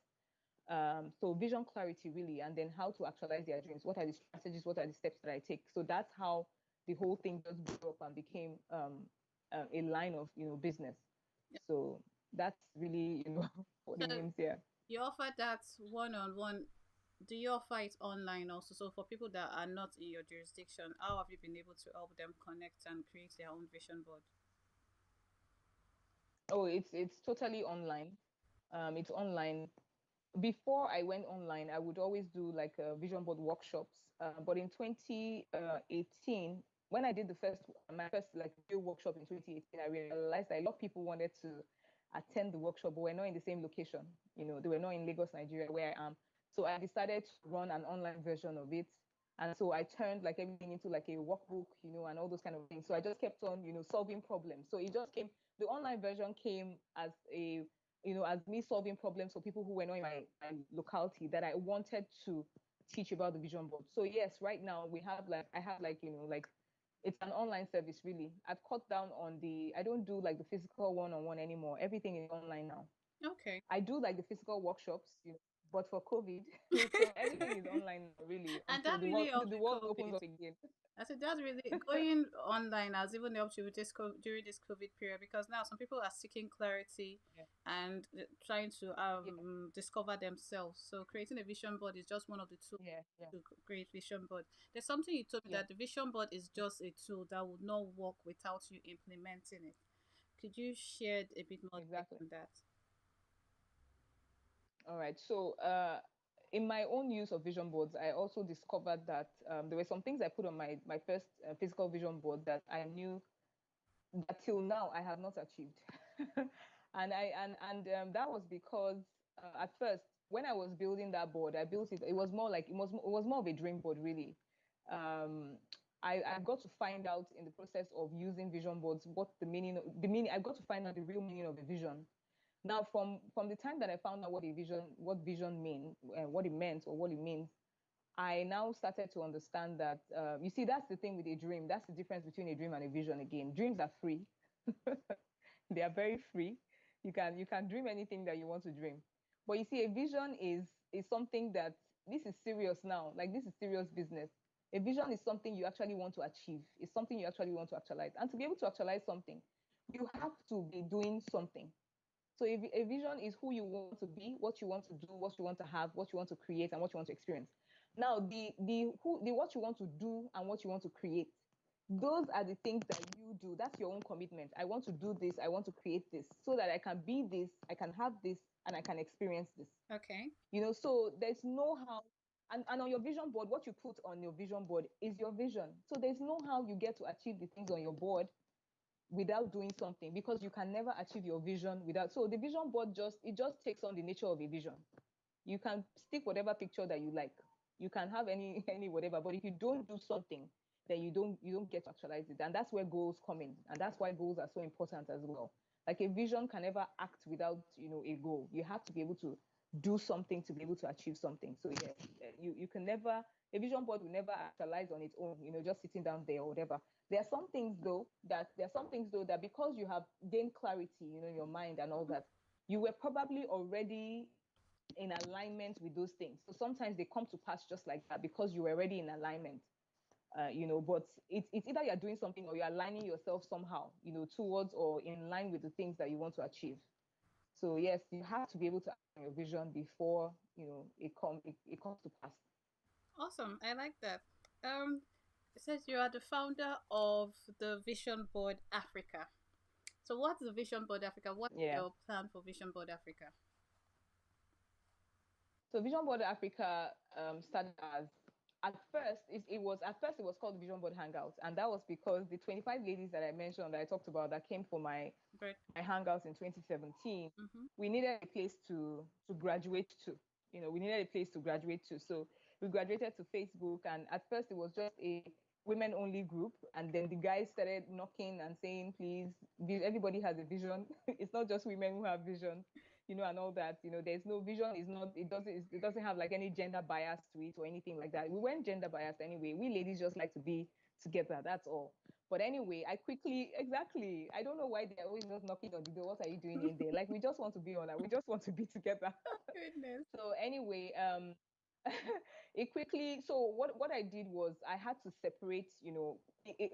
So vision clarity really, and then how to actualize their dreams. What are the strategies? What are the steps that I take? So that's how the whole thing just grew up and became a line of business. Yeah. So that's really what So it means. Yeah. you offer that one-on-one. Do you offer it online also? So for people that are not in your jurisdiction, how have you been able to help them connect and create their own vision board? Oh, it's totally online. It's online. Before I went online, I would always do like vision board workshops. But in 2018, when I did my first like real workshop in 2018, I realized that a lot of people wanted to attend the workshop, but we're not in the same location. They were not in Lagos, Nigeria, where I am. So I decided to run an online version of it. And so I turned like everything into like a workbook, and all those kind of things. So I just kept on, solving problems. So it just came, the online version came as me solving problems for people who were not in my locality that I wanted to teach about the vision board. So yes, right now I have like, like it's an online service really. I've cut down on I don't do like the physical one-on-one anymore. Everything is online now. Okay. I do like the physical workshops. but for COVID. So everything is online now, really, And until that really helps the with world opens COVID. up again. I said that's really going online has even helped you with this during this COVID period, because now some people are seeking clarity Yeah, and trying to yeah, discover themselves. So creating a vision board is just one of the tools yeah, yeah, to create vision board. There's something you told me, yeah. that the vision board is just a tool that would not work without you implementing it. Could you share a bit more light Exactly. on that? All right. So, in my own use of vision boards, I also discovered that there were some things I put on my first physical vision board that I knew that till now I have not achieved. And that was because at first, when I was building that board, I built it. It was more like it was more of a dream board, really. Um, I got to find out in the process of using vision boards what the meaning. I got to find out the real meaning of a vision. Now, from the time that I found out what vision mean, what it meant or what it means, I now started to understand that. You see, that's the thing with a dream. That's the difference between a dream and a vision. Again, dreams are free. They are very free. You can dream anything that you want to dream. But you see, a vision is something that this is serious now. Like, this is serious business. A vision is something you actually want to achieve. It's something you actually want to actualize. And to be able to actualize something, you have to be doing something. So a vision is who you want to be, what you want to do, what you want to have, what you want to create, and what you want to experience. Now, the what you want to do and what you want to create, those are the things that you do. That's your own commitment. I want to do this. I want to create this so that I can be this, I can have this, and I can experience this. Okay. So there's no how. And on your vision board, what you put on your vision board is your vision. So there's no how you get to achieve the things on your board without doing something, because you can never achieve your vision without. So the vision board just takes on the nature of a vision. You can stick whatever picture that you like. You can have any any whatever, but if you don't do something, then you don't get to actualize it. And that's where goals come in. And that's why goals are so important as well. Like, a vision can never act without a goal. You have to be able to do something to be able to achieve something. So yeah, you can never, a vision board will never actualize on its own, just sitting down there or whatever. There are some things though that, because you have gained clarity, in your mind and all that, you were probably already in alignment with those things. So sometimes they come to pass just like that because you were already in alignment. But it's either you're doing something or you're aligning yourself somehow, towards or in line with the things that you want to achieve. So yes, you have to be able to act on your vision before it comes to pass. Awesome. I like that. Um, it says you are the founder of the Vision Board Africa. So what's the Vision Board Africa? What's Yeah. your plan for Vision Board Africa? So Vision Board Africa started as at first it was called Vision Board Hangout, and that was because the 25 ladies that I mentioned, that I talked about, that came for Bird. my hangouts in 2017, Mm-hmm. we needed a place to graduate to. We needed a place to graduate to. So we graduated to Facebook, and at first it was just a women only group, and then the guys started knocking and saying, please, everybody has a vision. It's not just women who have vision, and all that. There's no vision. Is not it doesn't have like any gender bias to it or anything like that. We weren't gender biased anyway. We ladies just like to be together. That's all. But anyway, exactly. I don't know why they're always just knocking on the door. What are you doing in there? Like, we just want to be on that. We just want to be together. Goodness. So anyway, it quickly. So what I did was I had to separate.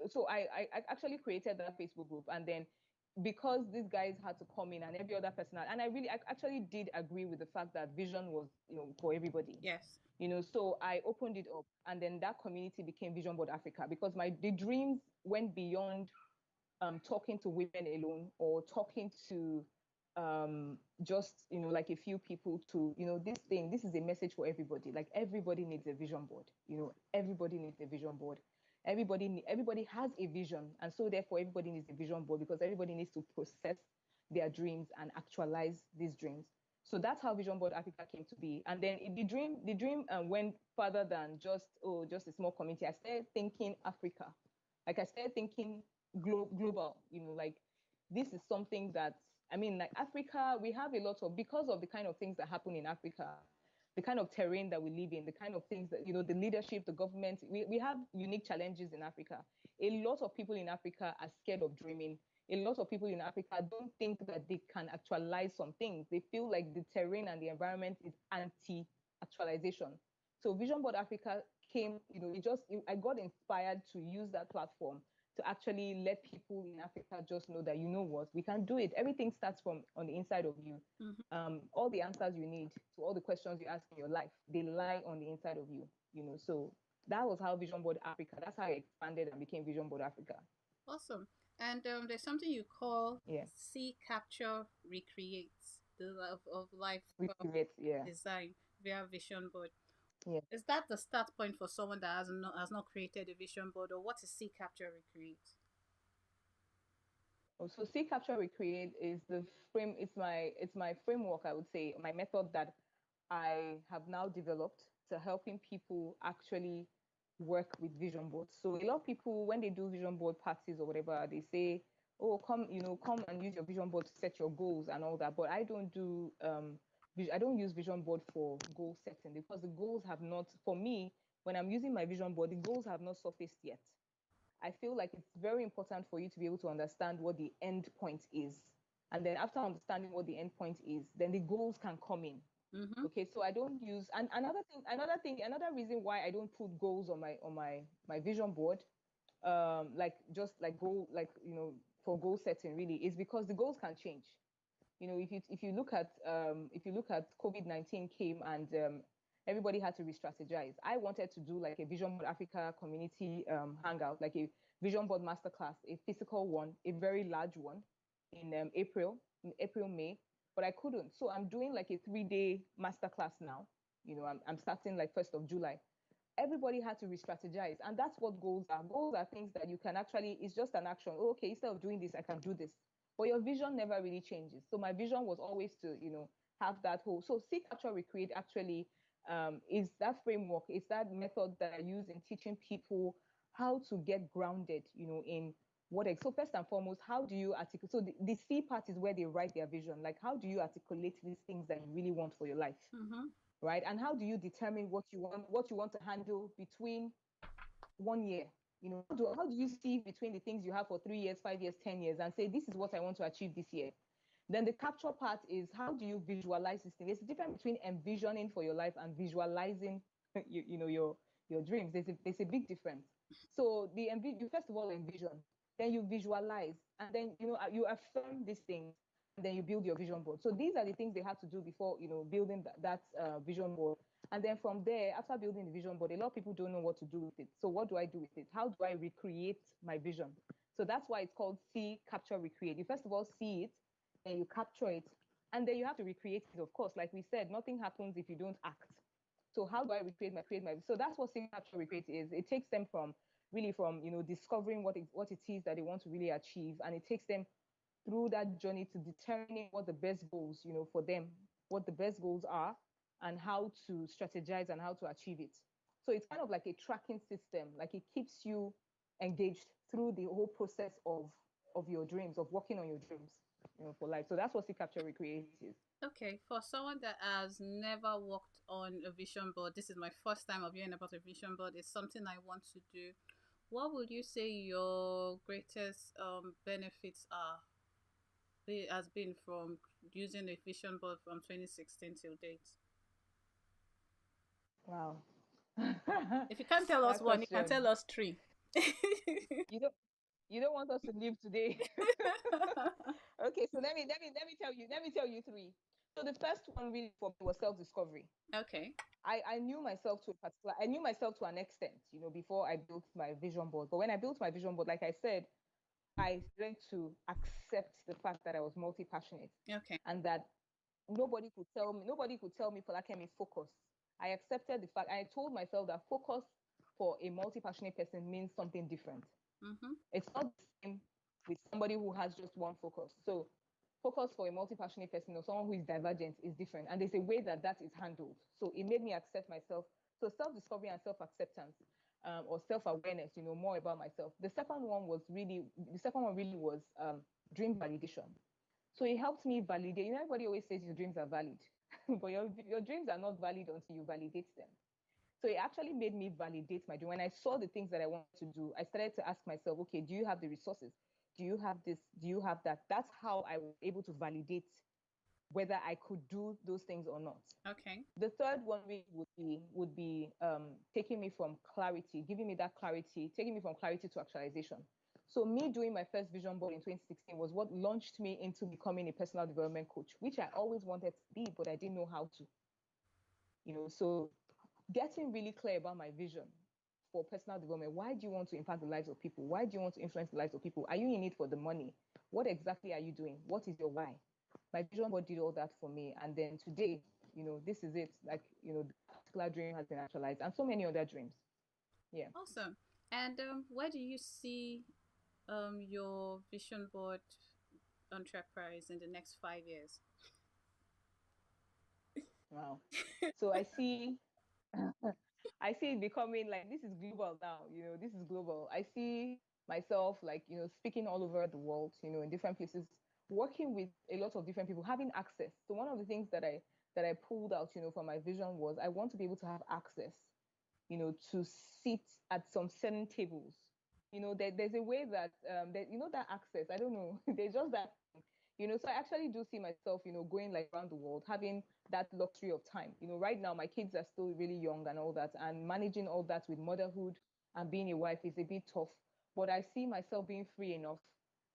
So I actually created that Facebook group, and then because these guys had to come in and every other person, and I actually did agree with the fact that vision was for everybody. Yes. So I opened it up, and then that community became Vision Board Africa, because the dreams went beyond talking to women alone, or talking to just like a few people, to this is a message for everybody. Like, everybody needs a vision board. Everybody needs a vision board. Everybody has a vision, and so therefore everybody needs a vision board, because everybody needs to process their dreams and actualize these dreams. So that's how Vision Board Africa came to be. And then the dream went further than just a small community. I started thinking Africa. Like, I started thinking global. Like, this is something that, I mean, like, Africa, we have a lot of, because of the kind of things that happen in Africa. the kind of terrain that we live in, the kind of things that, the leadership, the government, we have unique challenges in Africa. A lot of people in Africa are scared of dreaming. A lot of people in Africa don't think that they can actualize some things. They feel like the terrain and the environment is anti-actualization. So Vision Board Africa came, I got inspired to use that platform to actually let people in Africa just know that, what, we can do it. Everything starts from on the inside of you. Mm-hmm. All the answers you need to all the questions you ask in your life, they lie on the inside of you. So that was how Vision Board Africa. That's how I expanded and became Vision Board Africa. Awesome. And there's something you call Yeah, see, capture, recreate the of life recreate. Yeah, design via vision board. yeah. Is that the start point for someone that has not created a vision board, or what is see, capture, recreate? So see, capture, recreate is the frame. It's my framework. I would say my method that I have now developed to helping people actually work with vision boards. So a lot of people, when they do vision board parties or whatever, they say, "Oh, come and use your vision board to set your goals and all that." But I don't do I don't use vision board for goal setting because the goals have not, for me, when I'm using my vision board, the goals have not surfaced yet. I feel like it's very important for you to be able to understand what the end point is. And then after understanding what the end point is, then the goals can come in. Mm-hmm. Okay, so I don't use, and another reason why I don't put goals on my vision board, like just like goal, like for goal setting really, is because the goals can change. If you look at COVID-19 came and everybody had to re-strategize. I wanted to do like a Vision Board Africa community hangout, like a Vision Board masterclass, a physical one, a very large one in April, May, but I couldn't. So I'm doing like a 3-day masterclass now. I'm starting like 1st of July. Everybody had to re-strategize, and that's what goals are. Goals are things that you can actually, it's just an action. Oh, okay, instead of doing this, I can do this. But your vision never really changes. So my vision was always to have that whole. So see, capture, recreate actually is that framework, is that method that I use in teaching people how to get grounded in what. So first and foremost, how do you articulate? So the C part is where they write their vision. Like, how do you articulate these things that you really want for your life? Mm-hmm. Right? And how do you determine what you want to handle between 1 year? How do you see between the things you have for 3 years, 5 years, 10 years, and say this is what I want to achieve this year? Then the capture part is how do you visualize this thing? There's a difference between envisioning for your life and visualizing your dreams. There's a big difference. So you first of all envision, then you visualize, and then you affirm these things, and then you build your vision board. So these are the things they have to do before building that vision board. And then from there, after building the vision board, a lot of people don't know what to do with it. So what do I do with it? How do I recreate my vision? So that's why it's called see, capture, recreate. You first of all see it, then you capture it, and then you have to recreate it. Of course, like we said, nothing happens if you don't act. So how do I create my? So that's what see, capture, recreate is. It takes them from discovering what it is that they want to really achieve, and it takes them through that journey to determining what the best goals for them, what the best goals are, and how to strategize and how to achieve it. So it's kind of like a tracking system. Like, it keeps you engaged through the whole process of your dreams, of working on your dreams, for life. So that's what see, capture, recreate is. Okay, for someone that has never worked on a vision board, this is my first time of hearing about a vision board. It's something I want to do. What would you say your greatest benefits has been from using a vision board from 2016 till date? Wow. If you can't tell us That one, you can question. tell us three. You don't want us to live today. Okay, so let me tell you three. So the first one really for me was self-discovery. Okay. I knew myself I knew myself to an extent, before I built my vision board. But when I built my vision board, like I said, I learned to accept the fact that I was multi-passionate, Okay. and that nobody could tell me, Folakemi, focus. I accepted the fact. I told myself that focus for a multi-passionate person means something different. Mm-hmm. It's not the same with somebody who has just one focus. So focus for a multi-passionate person or someone who is divergent is different. And there's a way that that is handled. So it made me accept myself. So self-discovery and self-acceptance, or self-awareness, more about myself. The second one really was dream validation. So it helped me validate. Everybody always says your dreams are valid. but your dreams are not valid until you validate them. So it actually made me validate my dream. When I saw the things that I wanted to do, I started to ask myself, okay, do you have the resources? Do you have this? Do you have that? That's how I was able to validate whether I could do those things or not. Okay. The third one really would be taking me from clarity, giving me that clarity, taking me from clarity to actualization. So me doing my first vision board in 2016 was what launched me into becoming a personal development coach, which I always wanted to be, but I didn't know how to. So getting really clear about my vision for personal development. Why do you want to impact the lives of people? Why do you want to influence the lives of people? Are you in it for the money? What exactly are you doing? What is your why? My vision board did all that for me. And then today, this is it. Like, the particular dream has been actualized and so many other dreams. Yeah. Awesome. And where do you see your vision board enterprise in the next 5 years? Wow. So I see I see it becoming like this is global now, this is global. I see myself like, speaking all over the world, in different places, working with a lot of different people, having access. So one of the things that I pulled out, from my vision was I want to be able to have access, to sit at some certain tables. There's a way that that access, I don't know, there's just that so I actually do see myself, going like around the world, having that luxury of time. Right now my kids are still really young and all that, and managing all that with motherhood and being a wife is a bit tough. But I see myself being free enough,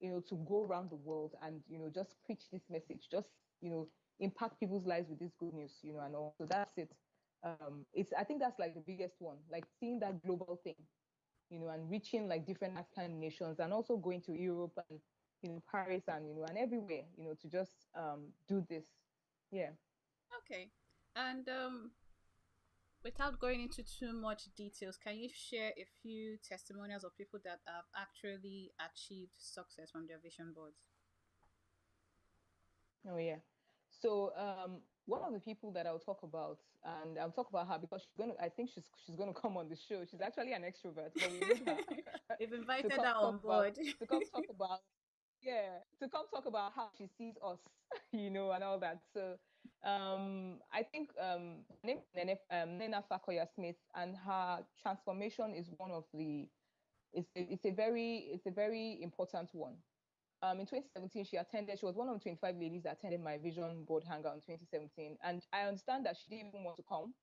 to go around the world and, just preach this message, just, impact people's lives with this good news, and all. So that's it. I think that's like the biggest one, like seeing that global thing, and reaching like different African nations and also going to Europe and Paris and and everywhere, to just do this. Yeah. Okay. And without going into too much details, can you share a few testimonials of people that have actually achieved success from their vision boards? Oh yeah. So one of the people that I'll talk about, and I'll talk about her because I think she's gonna come on the show. She's actually an extrovert, but we need her We've to invited come her talk on about board. to come talk about yeah, to come talk about how she sees us, and all that. So I think her name is Nena Fakoya Smith, and her transformation is one of the it's a very important one. In 2017, she was one of the 25 ladies that attended my vision board hangout in 2017. And I understand that she didn't even want to come.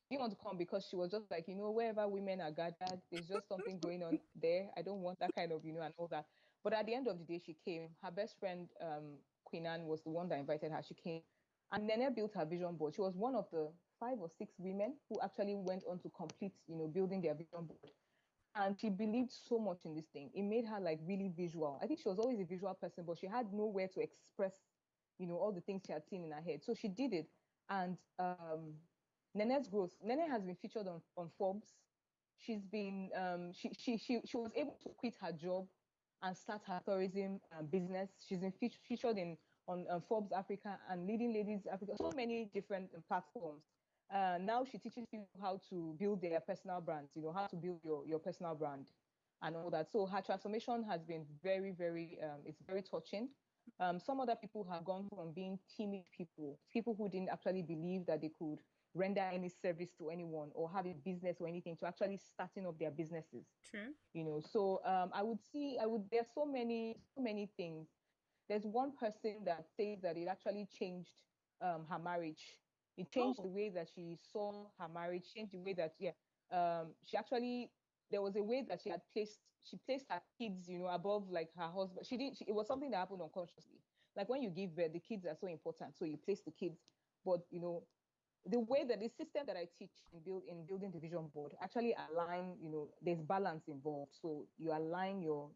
She didn't want to come because she was just like, wherever women are gathered, there's just something going on there. I don't want that kind of, and all that. But at the end of the day, she came. Her best friend, Queen Anne, was the one that invited her. She came. And Nene built her vision board. She was one of the 5 or 6 women who actually went on to complete, building their vision board, and she believed so much in this thing. It made her like really visual. I think she was always a visual person, but she had nowhere to express, all the things she had seen in her head. So she did it. And Nene's growth. Nene has been featured on Forbes. She's been she was able to quit her job and start her tourism business. She's been featured in on Forbes Africa and Leading Ladies Africa, so many different platforms. Now she teaches people how to build their personal brands, how to build your personal brand and all that. So her transformation has been very, very, it's very touching. Some other people have gone from being timid people who didn't actually believe that they could render any service to anyone or have a business or anything, to actually starting up their businesses. True. So there's so many things. There's one person that says that it actually changed her marriage. It changed Oh, the way that she saw her marriage, changed the way that, yeah, she actually, there was a way that she placed her kids, above like her husband. It was something that happened unconsciously. Like when you give birth, the kids are so important. So you place the kids, but the way that the system that I teach in building the vision board actually align, there's balance involved. So you align your,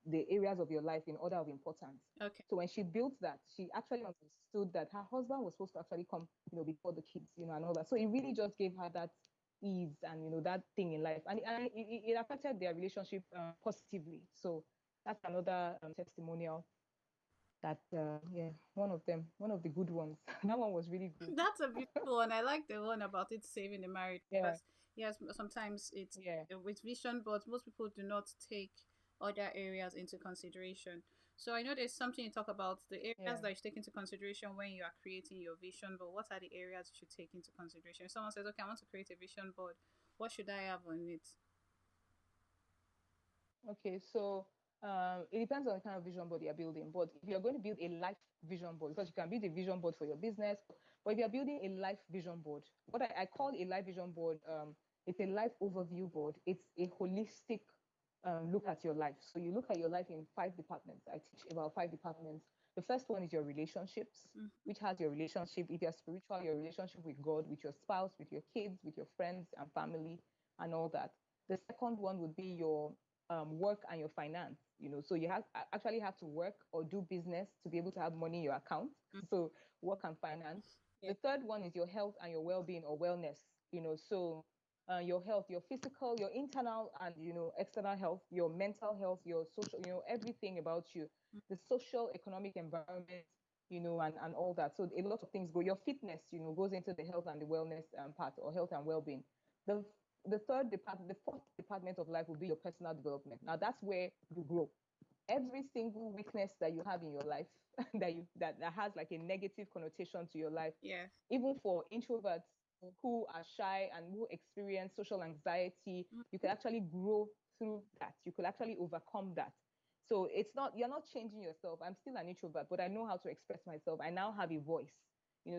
the areas of your life in order of importance. okay. So when she built that, she actually understood that her husband was supposed to actually come, before the kids, and all that. So it really just gave her that ease and that thing in life, and it affected their relationship positively. So that's another testimonial that yeah, one of the good ones. That one was really good. That's a beautiful one. I like the one about it saving the marriage Yeah, because yes, sometimes it's yeah. with vision boards. Most people do not take other areas into consideration. So I know there's something you talk about the areas Yeah. that you take into consideration when you are creating your vision board. What are the areas you should take into consideration? If someone says, "Okay, I want to create a vision board," what should I have on it? Okay, so it depends on the kind of vision board you're building. But if you're going to build a life vision board, because you can build a vision board for your business, but if you're building a life vision board, what I call a life vision board, it's a life overview board. It's a holistic look at your life. So you look at your life in 5 departments. I teach about 5 departments. The first one is your relationships, Mm-hmm. which has your relationship, if you're spiritual, your relationship with God, with your spouse, with your kids, with your friends and family, and all that. The second one would be your work and your finance. So you actually have to work or do business to be able to have money in your account. So work and finance. Yeah. The third one is your health and your well-being or wellness. So your health, your physical, your internal and external health, your mental health, your social, everything about you, the social, economic environment, and all that. So a lot of things go. Your fitness, goes into the health and the wellness part or health and well-being. The the fourth department of life will be your personal development. Now that's where you grow. Every single weakness that you have in your life that has like a negative connotation to your life, Yes. even for introverts who are shy and who experience social anxiety, you can actually grow through that. You could actually overcome that. So you're not changing yourself. I'm still an introvert, but I know how to express myself. I now have a voice.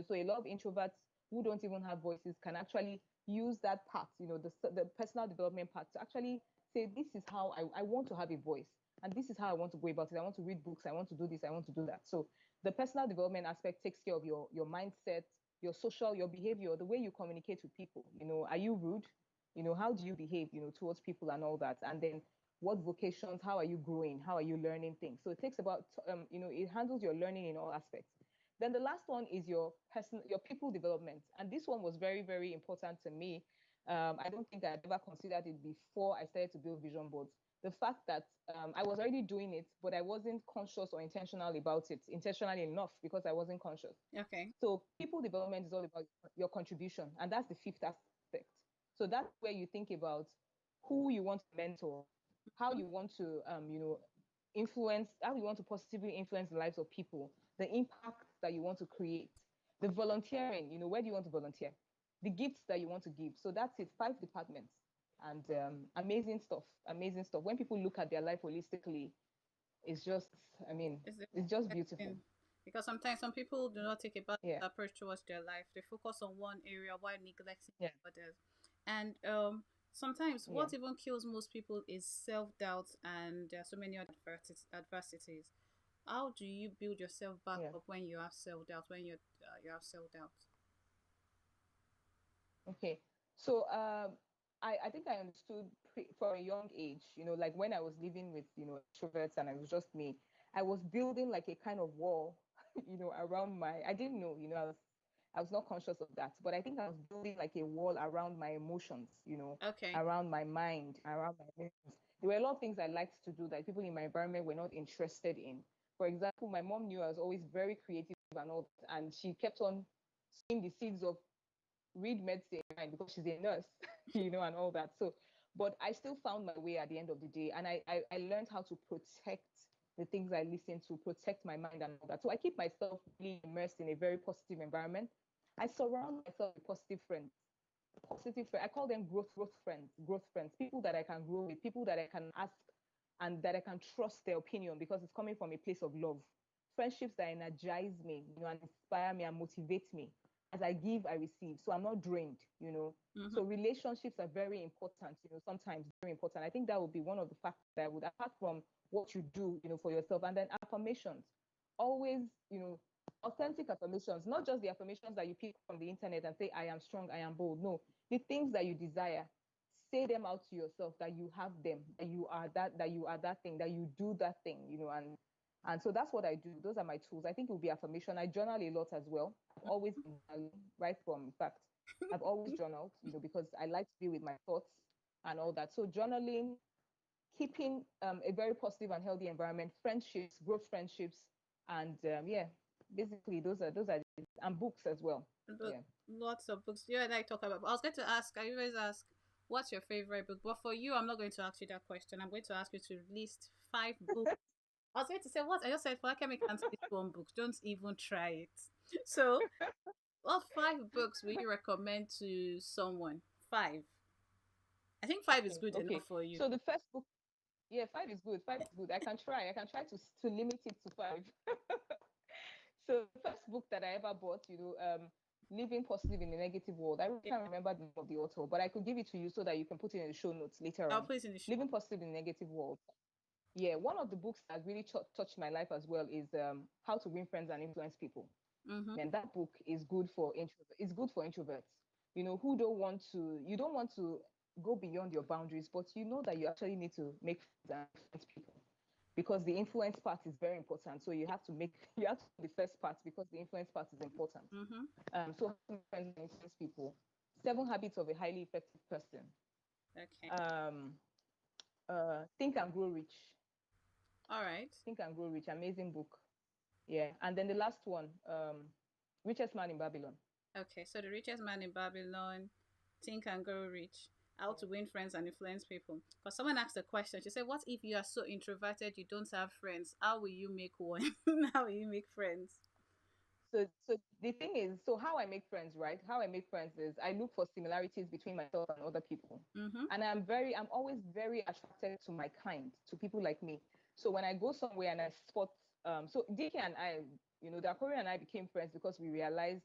So a lot of introverts who don't even have voices can actually use that part, the personal development part to actually say, this is how I want to have a voice. And this is how I want to go about it. I want to read books. I want to do this. I want to do that. So the personal development aspect takes care of your mindset, your social, your behavior, the way you communicate with people. Are you rude? How do you behave, towards people and all that? And then what vocations, how are you growing? How are you learning things? So it takes about, it handles your learning in all aspects. Then the last one is your people development. And this one was very, very important to me. I don't think I'd ever considered it before I started to build vision boards. The fact that I was already doing it, but I wasn't conscious or intentional about it, intentionally enough, because I wasn't conscious. Okay. So people development is all about your contribution, and that's the fifth aspect. So that's where you think about who you want to mentor, how Mhm. you want to, influence, how you want to positively influence the lives of people, the impact that you want to create, the volunteering, where do you want to volunteer, the gifts that you want to give. So that's it, 5 departments, and amazing stuff, amazing stuff. When people look at their life holistically, it's just, I mean, Is it it's just beautiful. interesting? Because sometimes some people do not take a balanced Yeah, approach towards their life. They focus on one area while neglecting yeah, others. And sometimes yeah, what even kills most people is self doubt, and there are so many other adversities. How do you build yourself back yeah. up when you have self doubt? When you have self doubt? Okay. So I think I understood from a young age, like when I was living with, introverts and I was just me, I was building like a kind of wall, around I didn't know, I was not conscious of that, but I think I was building like a wall around my emotions, Okay. around my mind, around my emotions. There were a lot of things I liked to do that people in my environment were not interested in. For example, my mom knew I was always very creative and all that, and she kept on sowing the seeds of read medicine because she's a nurse, and all that. So, but I still found my way at the end of the day, and I learned how to protect the things I listen to, protect my mind and all that. So I keep myself really immersed in a very positive environment. I surround myself with positive friends. Positive friends. I call them growth friends, people that I can grow with, people that I can ask and that I can trust their opinion because it's coming from a place of love. Friendships that energize me, and inspire me and motivate me. As I give, I receive. So I'm not drained. Mm-hmm. So relationships are very important, sometimes very important. I think that would be one of the factors that I would, apart from what you do, for yourself. And then affirmations. Always, authentic affirmations, not just the affirmations that you pick from the internet and say, I am strong, I am bold. No, the things that you desire, say them out to yourself that you have them, that you are that thing, that you do that thing, and so that's what I do. Those are my tools. I think it will be affirmation. I journal a lot as well. I've always been journaling, right from, in fact, I've always journaled, because I like to be with my thoughts and all that. So journaling, keeping a very positive and healthy environment, friendships, growth friendships, and yeah, basically those are and books as well. But Yeah. lots of books. You and I talk about. I was going to ask. I always ask, "What's your favorite book?" But for you, I'm not going to ask you that question. I'm going to ask you to list 5 books I was going to say what I just said. Folakemi can't teach one book. Don't even try it. So, what five books will you recommend to someone? Five. I think five is Okay, good enough okay. for you. So the first book, yeah, five is good. Five is good. I can try. I can try to limit it to five. So the first book that I ever bought, Living Positive in a Negative World. I really Yeah, can't remember the name of the author, but I could give it to you so that you can put it in the show notes later I'll on. put it in the show. Living Positive in a Negative World. Yeah, one of the books that really touched my life as well is How to Win Friends and Influence People. Mm-hmm. Man, that book is good for introvert. It's good for introverts. Who don't want to. You don't want to go beyond your boundaries, but you know that you actually need to make friends and influence people because the influence part is very important. So you have to make you have to do the first part because the influence part is important. Mm-hmm. So how to make friends and influence people. 7 Habits of a Highly Effective Person. Okay. Um, Think and Grow Rich. All right. Think and Grow Rich. Amazing book. Yeah, and then the last one, Richest Man in Babylon. Okay. So, The Richest Man in Babylon, Think and Grow Rich, How to Yeah. Win Friends and Influence People. Because someone asked a question. She said, "What if you are so introverted you don't have friends? How will you make one? How will you make friends?" So the thing is, so how I make friends, right? How I make friends is I look for similarities between myself and other people. Mm-hmm. And I'm always very attracted to my kind, to people like me. So when I go somewhere and I spot, so DK and I, Dakori and I became friends because we realized,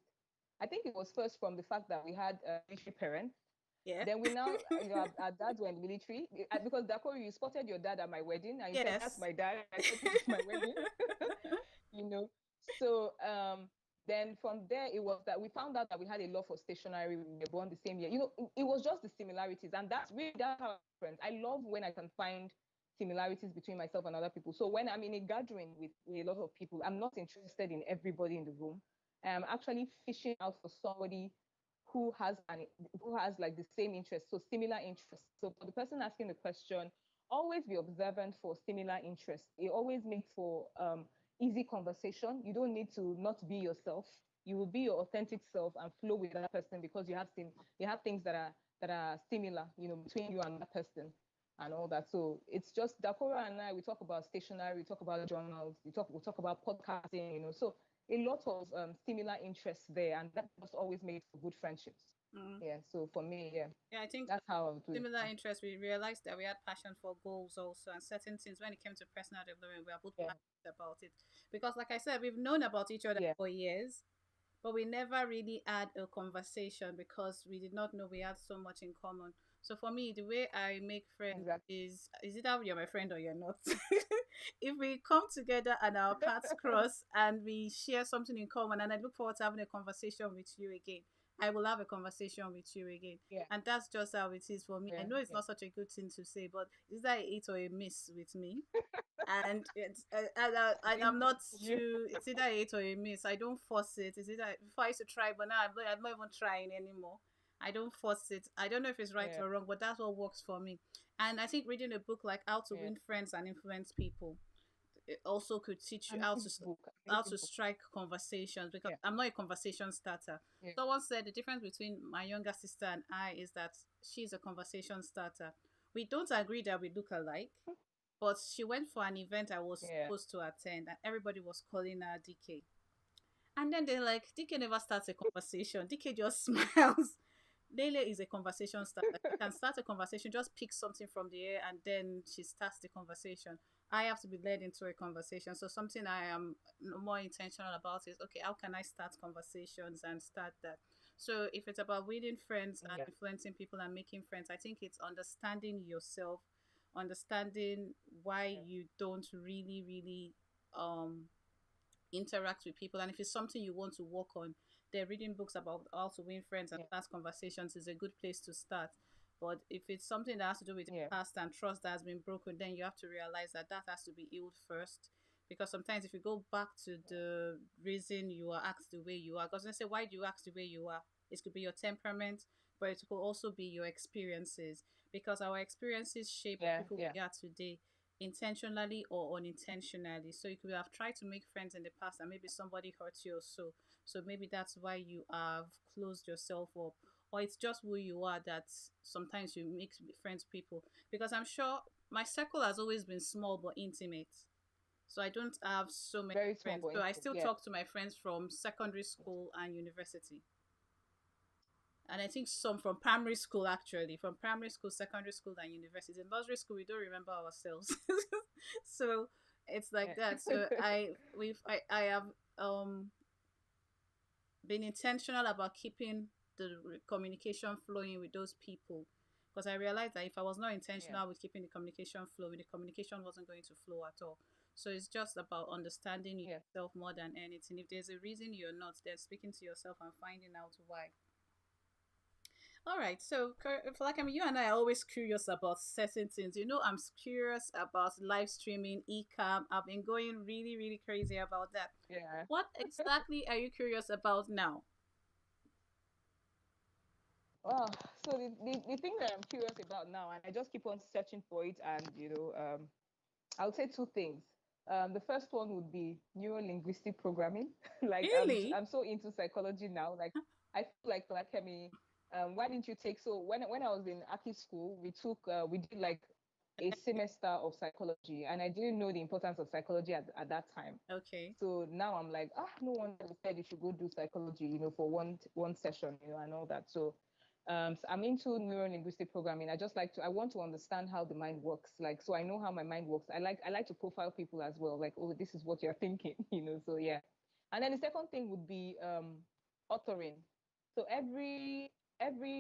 I think it was first from the fact that we had military parents. Yeah. Then we now, our dads were in the military. Because Dakori, you spotted your dad at my wedding and you said, that's Yes. my dad. I said, this is my wedding. you know. So then from there, it was that we found out that we had a love for stationery. We were born the same year. It was just the similarities, and that's how I'm friends. I love when I can find similarities between myself and other people. So when I'm in a gathering with a lot of people, I'm not interested in everybody in the room. I'm actually fishing out for somebody who has who has like the same interest, so similar interests. So for the person asking the question, always be observant for similar interests. It always makes for easy conversation. You don't need to not be yourself. You will be your authentic self and flow with that person because you have things that are similar, between you and that person and all that. So it's just Dakora and I. We talk about stationery, we talk about journals, we talk about podcasting. So a lot of similar interests there, and that just always makes for good friendships. Mm. Yeah. So for me, yeah, Yeah, I think that's how I would do it. similar interests, we realized that we had passion for goals also and certain things when it came to personal development, we are both Yeah. passionate about it. Because like I said, we've known about each other Yeah. for years, but we never really had a conversation because we did not know we had so much in common. So for me, the way I make friends Exactly. is either you're my friend or you're not. If we come together and our paths cross and we share something in common, and I look forward to having a conversation with you again, I will have a conversation with you again. Yeah. And that's just how it is for me. I Yeah. know it's Yeah. not such a good thing to say, but is that a hit or a miss with me? And Same I'm thing not to you. too. It's either a hit or a miss. I don't force it. It's either before I used to try, but now I'm not even trying anymore. I don't force it. I don't know if it's right Yeah. or wrong, but that's what works for me. And I think reading a book like How to Yeah. Win Friends and Influence People, it also could teach you Amazing book. how Amazing to book. strike conversations because Yeah. I'm not a conversation starter. Yeah. Someone said the difference between my younger sister and I is that she's a conversation starter. We don't agree that we look alike, but she went for an event I was Yeah. supposed to attend, and everybody was calling her DK. And then they're like, DK never starts a conversation. DK just smiles. Lele is a conversation starter. She can start a conversation, just pick something from the air, and then she starts the conversation. I have to be led into a conversation. So something I am more intentional about is okay, how can I start conversations and start that? So if it's about winning friends and Yeah. influencing people and making friends, I think it's understanding yourself, understanding why Yeah. you don't really um interact with people, and if it's something you want to work on, they're reading books about how to win friends and Yeah. start conversations is a good place to start. But if it's something that has to do with the Yeah. past and trust that has been broken, then you have to realize that that has to be healed first. Because sometimes if you go back to the reason you are asked the way you are, because they say, why do you act the way you are? It could be your temperament, but it could also be your experiences, because our experiences shape Yeah. people Yeah. we are today, intentionally or unintentionally. So you could have tried to make friends in the past and maybe somebody hurt you or so. So maybe that's why you have closed yourself up. Or it's just who you are that sometimes you make friends with people. Because I'm sure my circle has always been small but intimate. So I don't have so many Very small friends. but So I influence. still Yeah. talk to my friends from secondary school and university. And I think some from primary school, actually, from primary school, secondary school, and university. In nursery school, we don't remember ourselves. So it's like Yeah. that. So I have um been intentional about keeping the communication flowing with those people, because I realized that if I was not Yeah. intentional with keeping the communication flowing, the communication wasn't going to flow at all. So it's just about understanding Yeah. yourself more than anything. If there's a reason you're not, then speaking to yourself and finding out why. All right, so like, I mean, you and I are always curious about certain things. I'm curious about live streaming, eCam. I've been going really, really crazy about that. Yeah. What exactly are you curious about now? Oh, so the thing that I'm curious about now, and I just keep on searching for it, and I would say two things. The first one would be neuro linguistic programming. Like Really? I'm so into psychology now. Like I feel like Folakemi, why didn't you take so when I was in Aki school, we did like a semester of psychology, and I didn't know the importance of psychology at that time. Okay. So now I'm like, no wonder they said you should go do psychology, for one session, and all that. So I'm into neuro linguistic programming. I want to understand how the mind works. Like, so I know how my mind works. I like to profile people as well. Like, oh, this is what you're thinking, So yeah. And then the second thing would be authoring. So every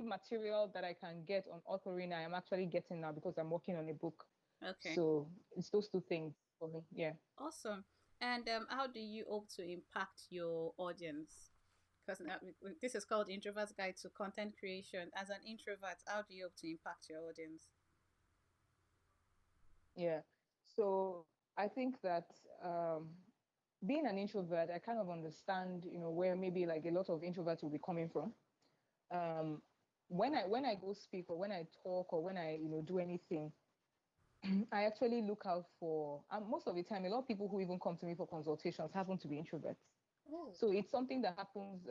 material that I can get on authoring, I am actually getting now because I'm working on a book. Okay. So it's those two things for me. Yeah. Awesome. And how do you hope to impact your audience? Because this is called Introvert's Guide to Content Creation. As an introvert, how do you hope to impact your audience? Yeah. So I think that being an introvert, I kind of understand, where maybe like a lot of introverts will be coming from. Um, when I go speak or when I talk or when I do anything, I actually look out for. Most of the time, a lot of people who even come to me for consultations happen to be introverts. Oh. So it's something that happens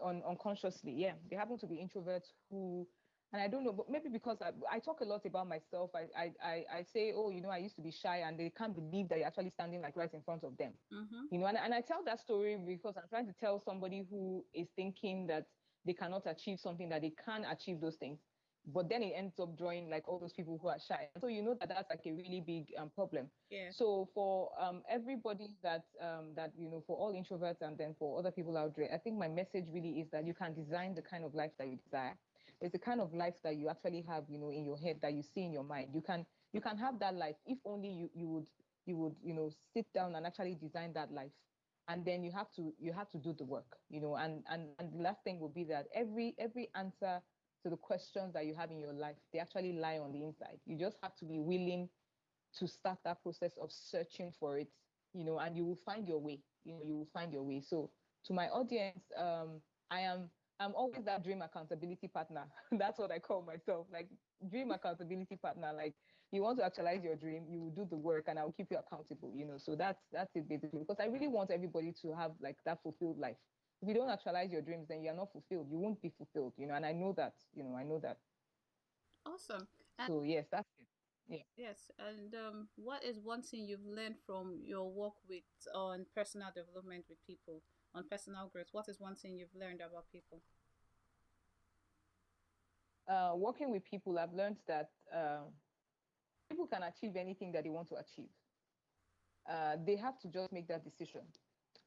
unconsciously. Yeah, they happen to be introverts who, and I don't know, but maybe because I talk a lot about myself. I say, oh, I used to be shy, and they can't believe that you're actually standing like right in front of them. Mm-hmm. And I tell that story because I'm trying to tell somebody who is thinking that they cannot achieve something that they can achieve those things. But then it ends up drawing like all those people who are shy. So that that's like a really big problem. Yeah. So for everybody for all introverts and then for other people out there, I think my message really is that you can design the kind of life that you desire. There's the kind of life that you actually have, in your head that you see in your mind. You can have that life if only you would sit down and actually design that life. And then you have to do the work. And the last thing would be that every answer to the questions that you have in your life, they actually lie on the inside. You just have to be willing to start that process of searching for it, and you will find your way. You will find your way. So to my audience, I am I'm always that dream accountability partner. That's what I call myself, like dream accountability partner. Like you want to actualize your dream, you will do the work, and I'll keep you accountable. So that's it basically. Because I really want everybody to have like that fulfilled life. If you don't actualize your dreams, then you're not fulfilled. You won't be fulfilled. And I know that. I know that. Awesome. And So yes, that's it. Yeah. yes, and what is one thing you've learned from your work with on personal development with people, on personal growth? What is one thing you've learned about people? Working with people, I've learned that people can achieve anything that they want to achieve. They have to just make that decision.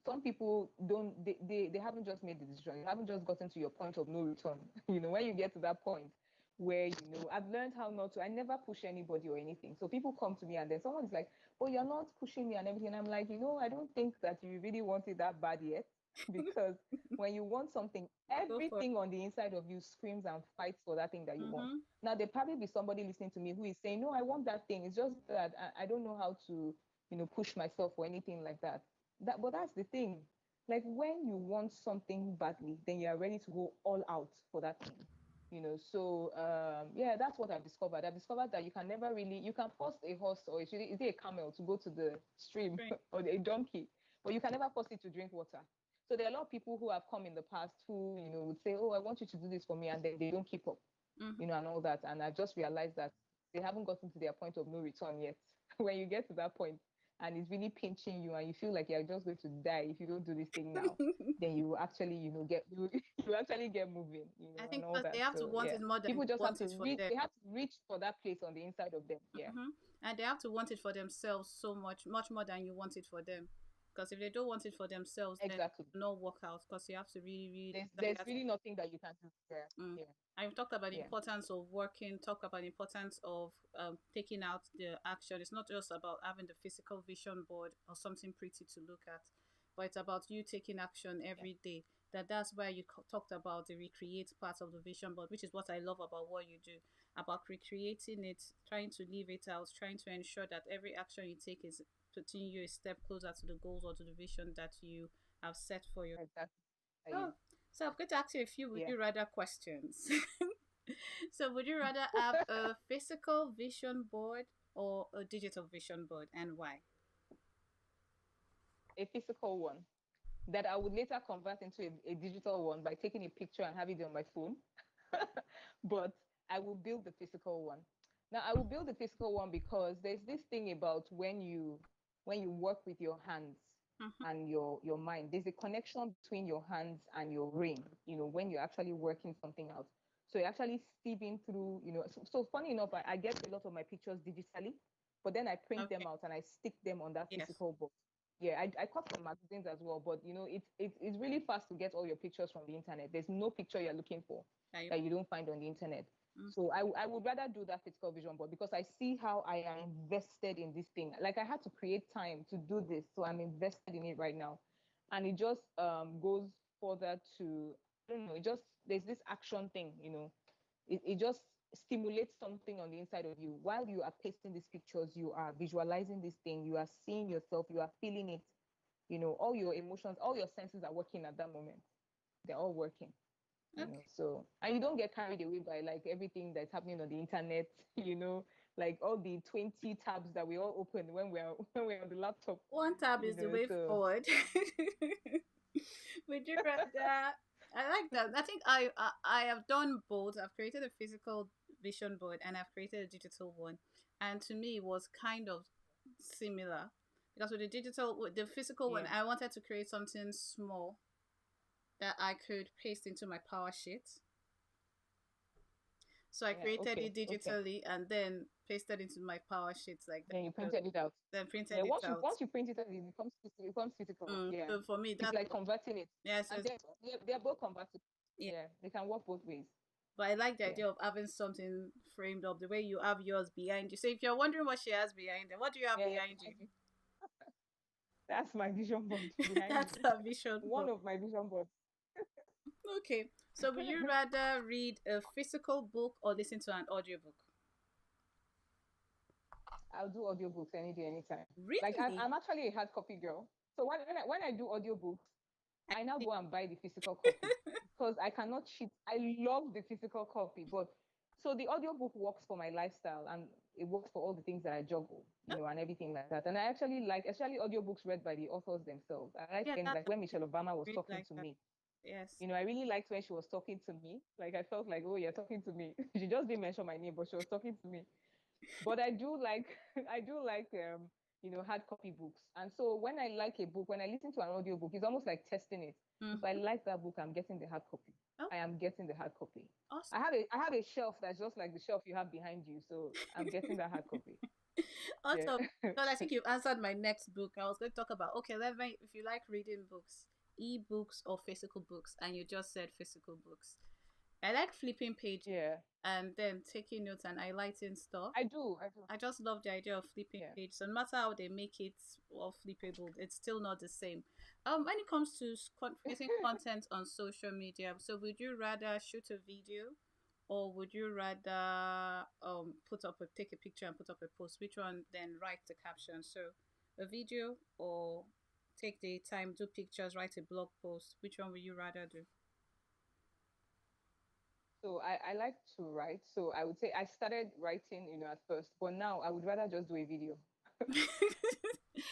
Some people don't, they haven't just made the decision. You haven't just gotten to your point of no return. When you get to that point where, I've learned how not to, I never push anybody or anything. So people come to me and then someone's like, oh, you're not pushing me and everything. I'm like, I don't think that you really want it that bad yet. Because when you want something, Go for it. everything on the inside of you screams and fights for that thing that you want. Mm-hmm. Now, there probably be somebody listening to me who is saying, no, I want that thing. It's just that I don't know how to, push myself or anything like that. But that's the thing. Like when you want something badly, then you are ready to go all out for that thing. So yeah, that's what I've discovered. I've discovered that you can force a horse or is it a camel to go to the stream Great. or a donkey, but you can never force it to drink water. So there are a lot of people who have come in the past who, would say, oh, I want you to do this for me, and then they don't keep up, Mm-hmm. and all that. And I've just realized that they haven't gotten to their point of no return yet. When you get to that point, and it's really pinching you and you feel like you're just going to die if you don't do this thing now, then you actually, get you actually get moving, I and think all because they that. have to So want yeah, it more than you people just have want to it for reach. them. They have to reach for that place on the inside of them. Yeah, And they have to want it for themselves so much, much more than you want it for them. Because if they don't want it for themselves, then it exactly. will not work out. Because you have to really, really decide There's that. really nothing that you can do. Yeah, Mm. yeah, I've talked about the yeah. importance of working, talk about the importance of taking out the action. It's not just about having the physical vision board or something pretty to look at, but it's about you taking action Yeah. every day. That's why you talked about the recreate part of the vision board, which is what I love about what you do, about recreating it, trying to live it out, trying to ensure that every action you take is putting you a step closer to the goals or to the vision that you have set for yourself. Exactly. Oh, so I'm going to ask you a few would Yeah. you rather questions. So, would you rather have a physical vision board or a digital vision board, and why? A physical one that I would later convert into a digital one by taking a picture and have it on my phone. But I will build the physical one. Now I will build the physical one because there's this thing about when you work with your hands Mm-hmm. and your mind. There's a connection between your hands and your brain, when you're actually working something out. So you're actually sieving through, so funny enough, I get a lot of my pictures digitally, but then I print them Okay. out and I stick them on that Yes. physical board. Yeah, I cut some magazines as well, but it's really fast to get all your pictures from the internet. There's no picture you're looking for Are you? that you don't find on the internet. Mm. So I would rather do that physical vision board because I see how I am invested in this thing. Like I had to create time to do this, so I'm invested in it right now, and it just goes further to, I don't know. It just, there's this action thing, it just stimulates something on the inside of you. While you are pasting these pictures, you are visualizing this thing, you are seeing yourself, you are feeling it, all your emotions, all your senses are working at that moment. They're all working. Okay. So, and you don't get carried away by like everything that's happening on the internet, like all the 20 tabs that we all open when we're when we're on the laptop, One tab is the way so forward. Would you rather? I like that. I think I have done both. I've created a physical vision board and I've created a digital one, and to me it was kind of similar because with the physical one, yeah, I wanted to create something small that I could paste into my Power Sheet. So I yeah, created okay, it okay. digitally and then pasted into my Power Sheets like that. Then you So printed it out. then Yeah, printed it once you out. once you print it out, it becomes physical. Yeah, So for me, it's like converting it, yeah, so and they're both convertible. yeah. Yeah, they can work both ways. But I like the Yeah, idea of having something framed up the way you have yours behind you. So if you're wondering what she has behind her, what do you have yeah. behind you? That's my vision board behind me. That's a vision One board. of my vision boards. Okay. So would you rather read a physical book or listen to an audiobook? I'll do audiobooks any day, anytime. Like Really? I'm actually a hard copy girl. So when I do audiobooks, I I now see. go and buy the physical copy because I cannot cheat. I love the physical copy, but so the audiobook works for my lifestyle and it works for all the things that I juggle, and everything like that. And I actually like, especially audiobooks read by the authors themselves. I like Yeah, things that's like when Michelle Obama was really talking like to that. me. Yes. I really liked when she was talking to me. Like I felt like, oh, you're talking to me. She just didn't mention my name, but she was talking to me. But I do like I do like hard copy books. And so when I like a book, when I listen to an audio book, it's almost like testing it. If I Mm-hmm. like that book, I'm getting the hard copy. Oh, I am getting the hard copy. awesome. I have a shelf that's just like the shelf you have behind you. So I'm getting that hard copy. Yeah. Awesome. Because I think you've answered my next book. I was going to talk about okay, let me if you like reading books, e-books or physical books, and you just said physical books. I like flipping pages Yeah. and then taking notes and highlighting stuff. I do. I do. I just love the idea of flipping Yeah. pages. So no matter how they make it all flippable, it's still not the same. When it comes to creating content on social media, so would you rather shoot a video or would you rather put up a take a picture and put up a post? Which one then write the caption? So a video or take the time, do pictures, write a blog post. Which one would you rather do? So I like to write. So I would say I started writing, at first, but now I would rather just do a video.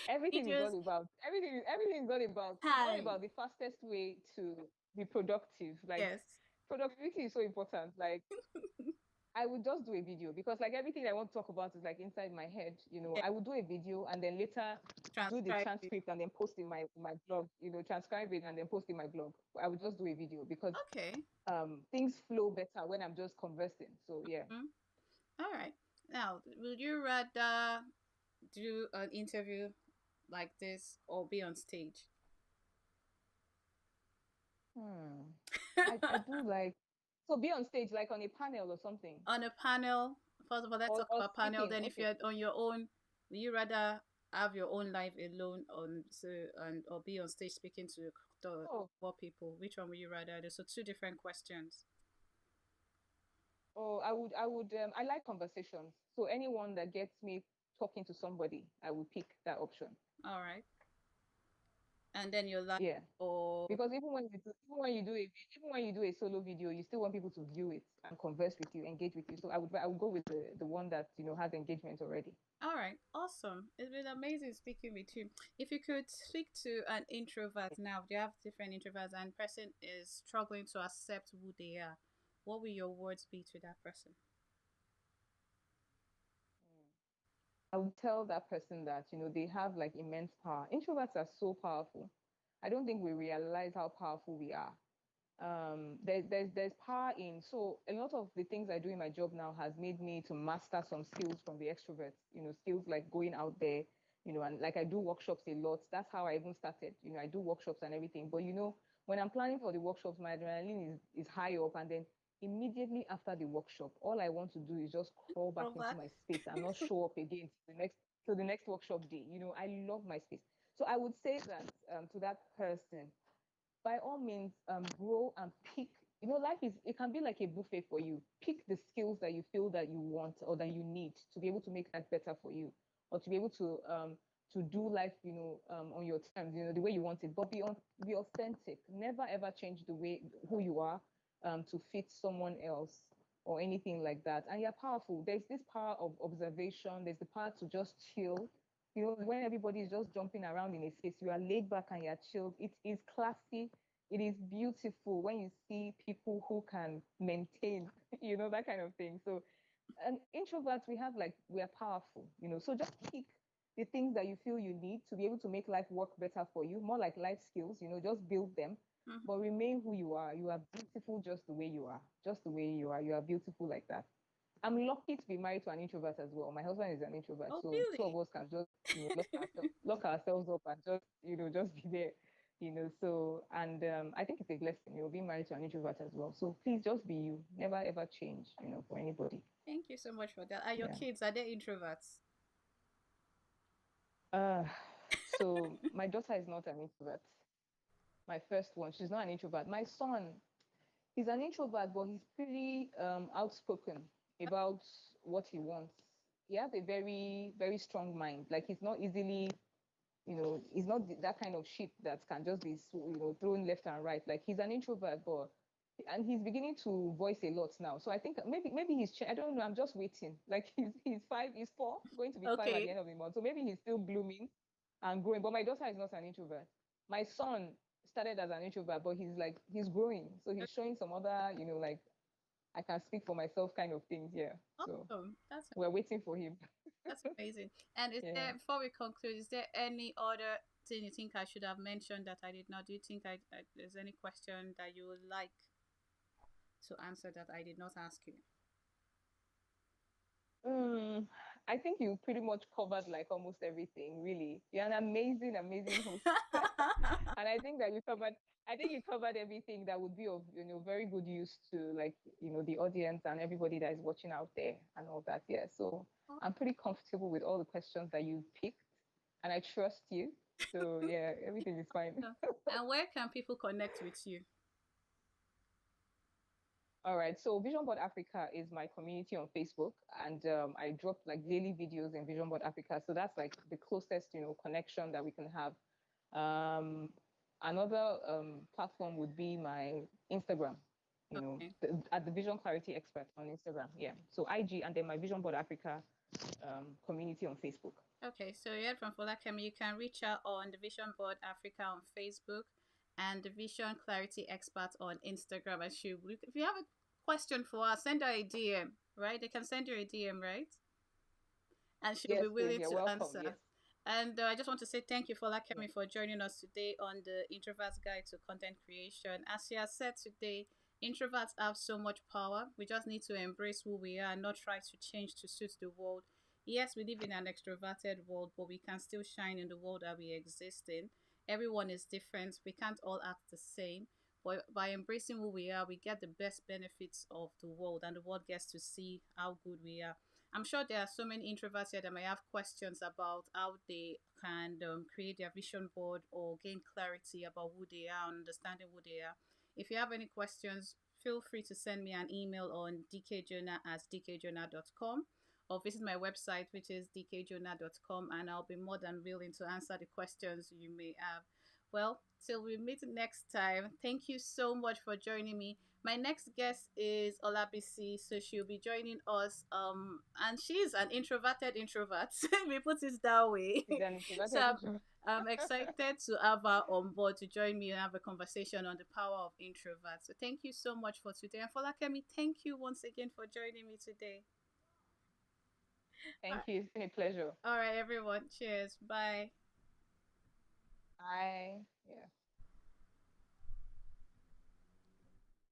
Everything is all Videos, about everything is all about time. the fastest way to be productive. Like Yes. productivity is so important. Like I would just do a video because like everything I want to talk about is like inside my head. Yeah. I would do a video and then later do the Transcribe it. transcript and then post in my blog. Transcribe it and then post in my blog. I would just do a video because Okay. things flow better when I'm just conversing. So yeah. Mm. All right. Now, would you rather do an interview like this or be on stage? Hmm. I do like so be on stage like on a panel or something On a panel, first of all, let's talk or about panel. speaking. Then, if Okay. you're on your own, would you rather have your own life alone on so and or be on stage speaking to the Oh, more people? Which one would you rather do? So two different questions. oh, I like conversations. So anyone that gets me talking to somebody, I will pick that option. All right. And then your life Yeah. or Because even when you do a solo video, you still want people to view it and converse with you, engage with you. So I would go with the one that has engagement already. all right, awesome. It's been amazing speaking with you. If you could speak to an introvert now, you have different introverts, and person is struggling to accept who they are. What will your words be to that person? I would tell that person that they have like immense power. Introverts are so powerful. I don't think we realize how powerful we are. There's power in, so a lot of the things I do in my job now has made me to master some skills from the extroverts, skills like going out there, and like I do workshops a lot. That's how I even started. I do workshops and everything. But when I'm planning for the workshops, my adrenaline is high up, and then immediately after the workshop, all I want to do is just crawl back into Introvert. my space and not show up again to the next workshop day. I love my space. So I would say that to that person, by all means, grow and pick. Life it can be like a buffet for you. Pick the skills that you feel that you want or that you need to be able to make life better for you, or to be able to do life, on your terms, the way you want it. But be authentic. Never ever change the way who you are to fit someone else or anything like that. And you're powerful. There's this power of observation. There's the power to just chill. When everybody is just jumping around in a space, you are laid back and you're chilled. It is classy. It is beautiful when you see people who can maintain, that kind of thing. So, and introverts, we are powerful, so just pick the things that you feel you need to be able to make life work better for you, more like life skills, just build them, Mhm. but remain who you are. You are beautiful just the way you are, just the way you are. You are beautiful like that. I'm lucky to be married to an introvert as well. My husband is an introvert, Oh, so two of really? us can just lock ourselves up and just be there. So, and I think it's a blessing, being married to an introvert as well. So please just be you. Never ever change, for anybody. Thank you so much for that. Are your Yeah. kids, are they introverts? Uh, so my daughter is not an introvert. My first one, she's not an introvert. My son, he's an introvert, but he's pretty outspoken about what he wants. He has a very, very strong mind. Like he's not easily, he's not that kind of shit that can just be, thrown left and right. Like he's an introvert, but and he's beginning to voice a lot now. So I think maybe I don't know. I'm just waiting. Like he's 4, going to be 5 at the Okay. end of the month. So maybe he's still blooming and growing. But my daughter is not an introvert. My son started as an introvert, but he's growing. So he's showing some other, like I can speak for myself kind of things. Yeah. So Awesome. we're waiting for him. That's amazing. And is Yeah. there, before we conclude, is there any other thing you think I should have mentioned that I did not? Do you think there's any question that you would like to answer that I did not ask you? Mm, I think you pretty much covered like almost everything, really. You're an amazing, amazing host. And I think you covered everything that would be of, very good use to like, the audience and everybody that is watching out there and all that. Yeah. So I'm pretty comfortable with all the questions that you picked and I trust you. So yeah, everything is fine. And where can people connect with you? All right. So Vision Board Africa is my community on Facebook, and I drop like daily videos in Vision Board Africa. So that's like the closest, connection that we can have. Um, another platform would be my Instagram. Okay. At the Vision Clarity Expert on Instagram. Yeah. So IG and then my Vision Board Africa community on Facebook. Okay, so you heard from Folakemi. You can reach out on the Vision Board Africa on Facebook and the Vision Clarity Expert on Instagram. And if you have a question for us, send her a DM. right? They can send you a DM, right? And she'll be Yes, please. willing You're to welcome. answer. Yes. And I just want to say thank you, Yeah. Folakemi, for joining us today on the Introvert's Guide to Content Creation. As she has said today, introverts have so much power. We just need to embrace who we are and not try to change to suit the world. Yes, we live in an extroverted world, but we can still shine in the world that we exist in. Everyone is different. We can't all act the same. But by embracing who we are, we get the best benefits of the world, and the world gets to see how good we are. I'm sure there are so many introverts here that may have questions about how they can create their vision board or gain clarity about who they are and understanding who they are. If you have any questions, feel free to send me an email on dkjonah@dkjonah.com or visit my website, which is dkjonah.com, and I'll be more than willing to answer the questions you may have. Well, till we meet next time, thank you so much for joining me. My next guest is Olabisi, so she'll be joining us. And she's an introverted introvert. We put it that way. She's an So introverted introvert. I'm excited to have her on board to join me and have a conversation on the power of introverts. So thank you so much for today. And Folakemi, thank you once again for joining me today. Thank you. It's been a pleasure. All right, everyone. Cheers. Bye. Bye. Yeah.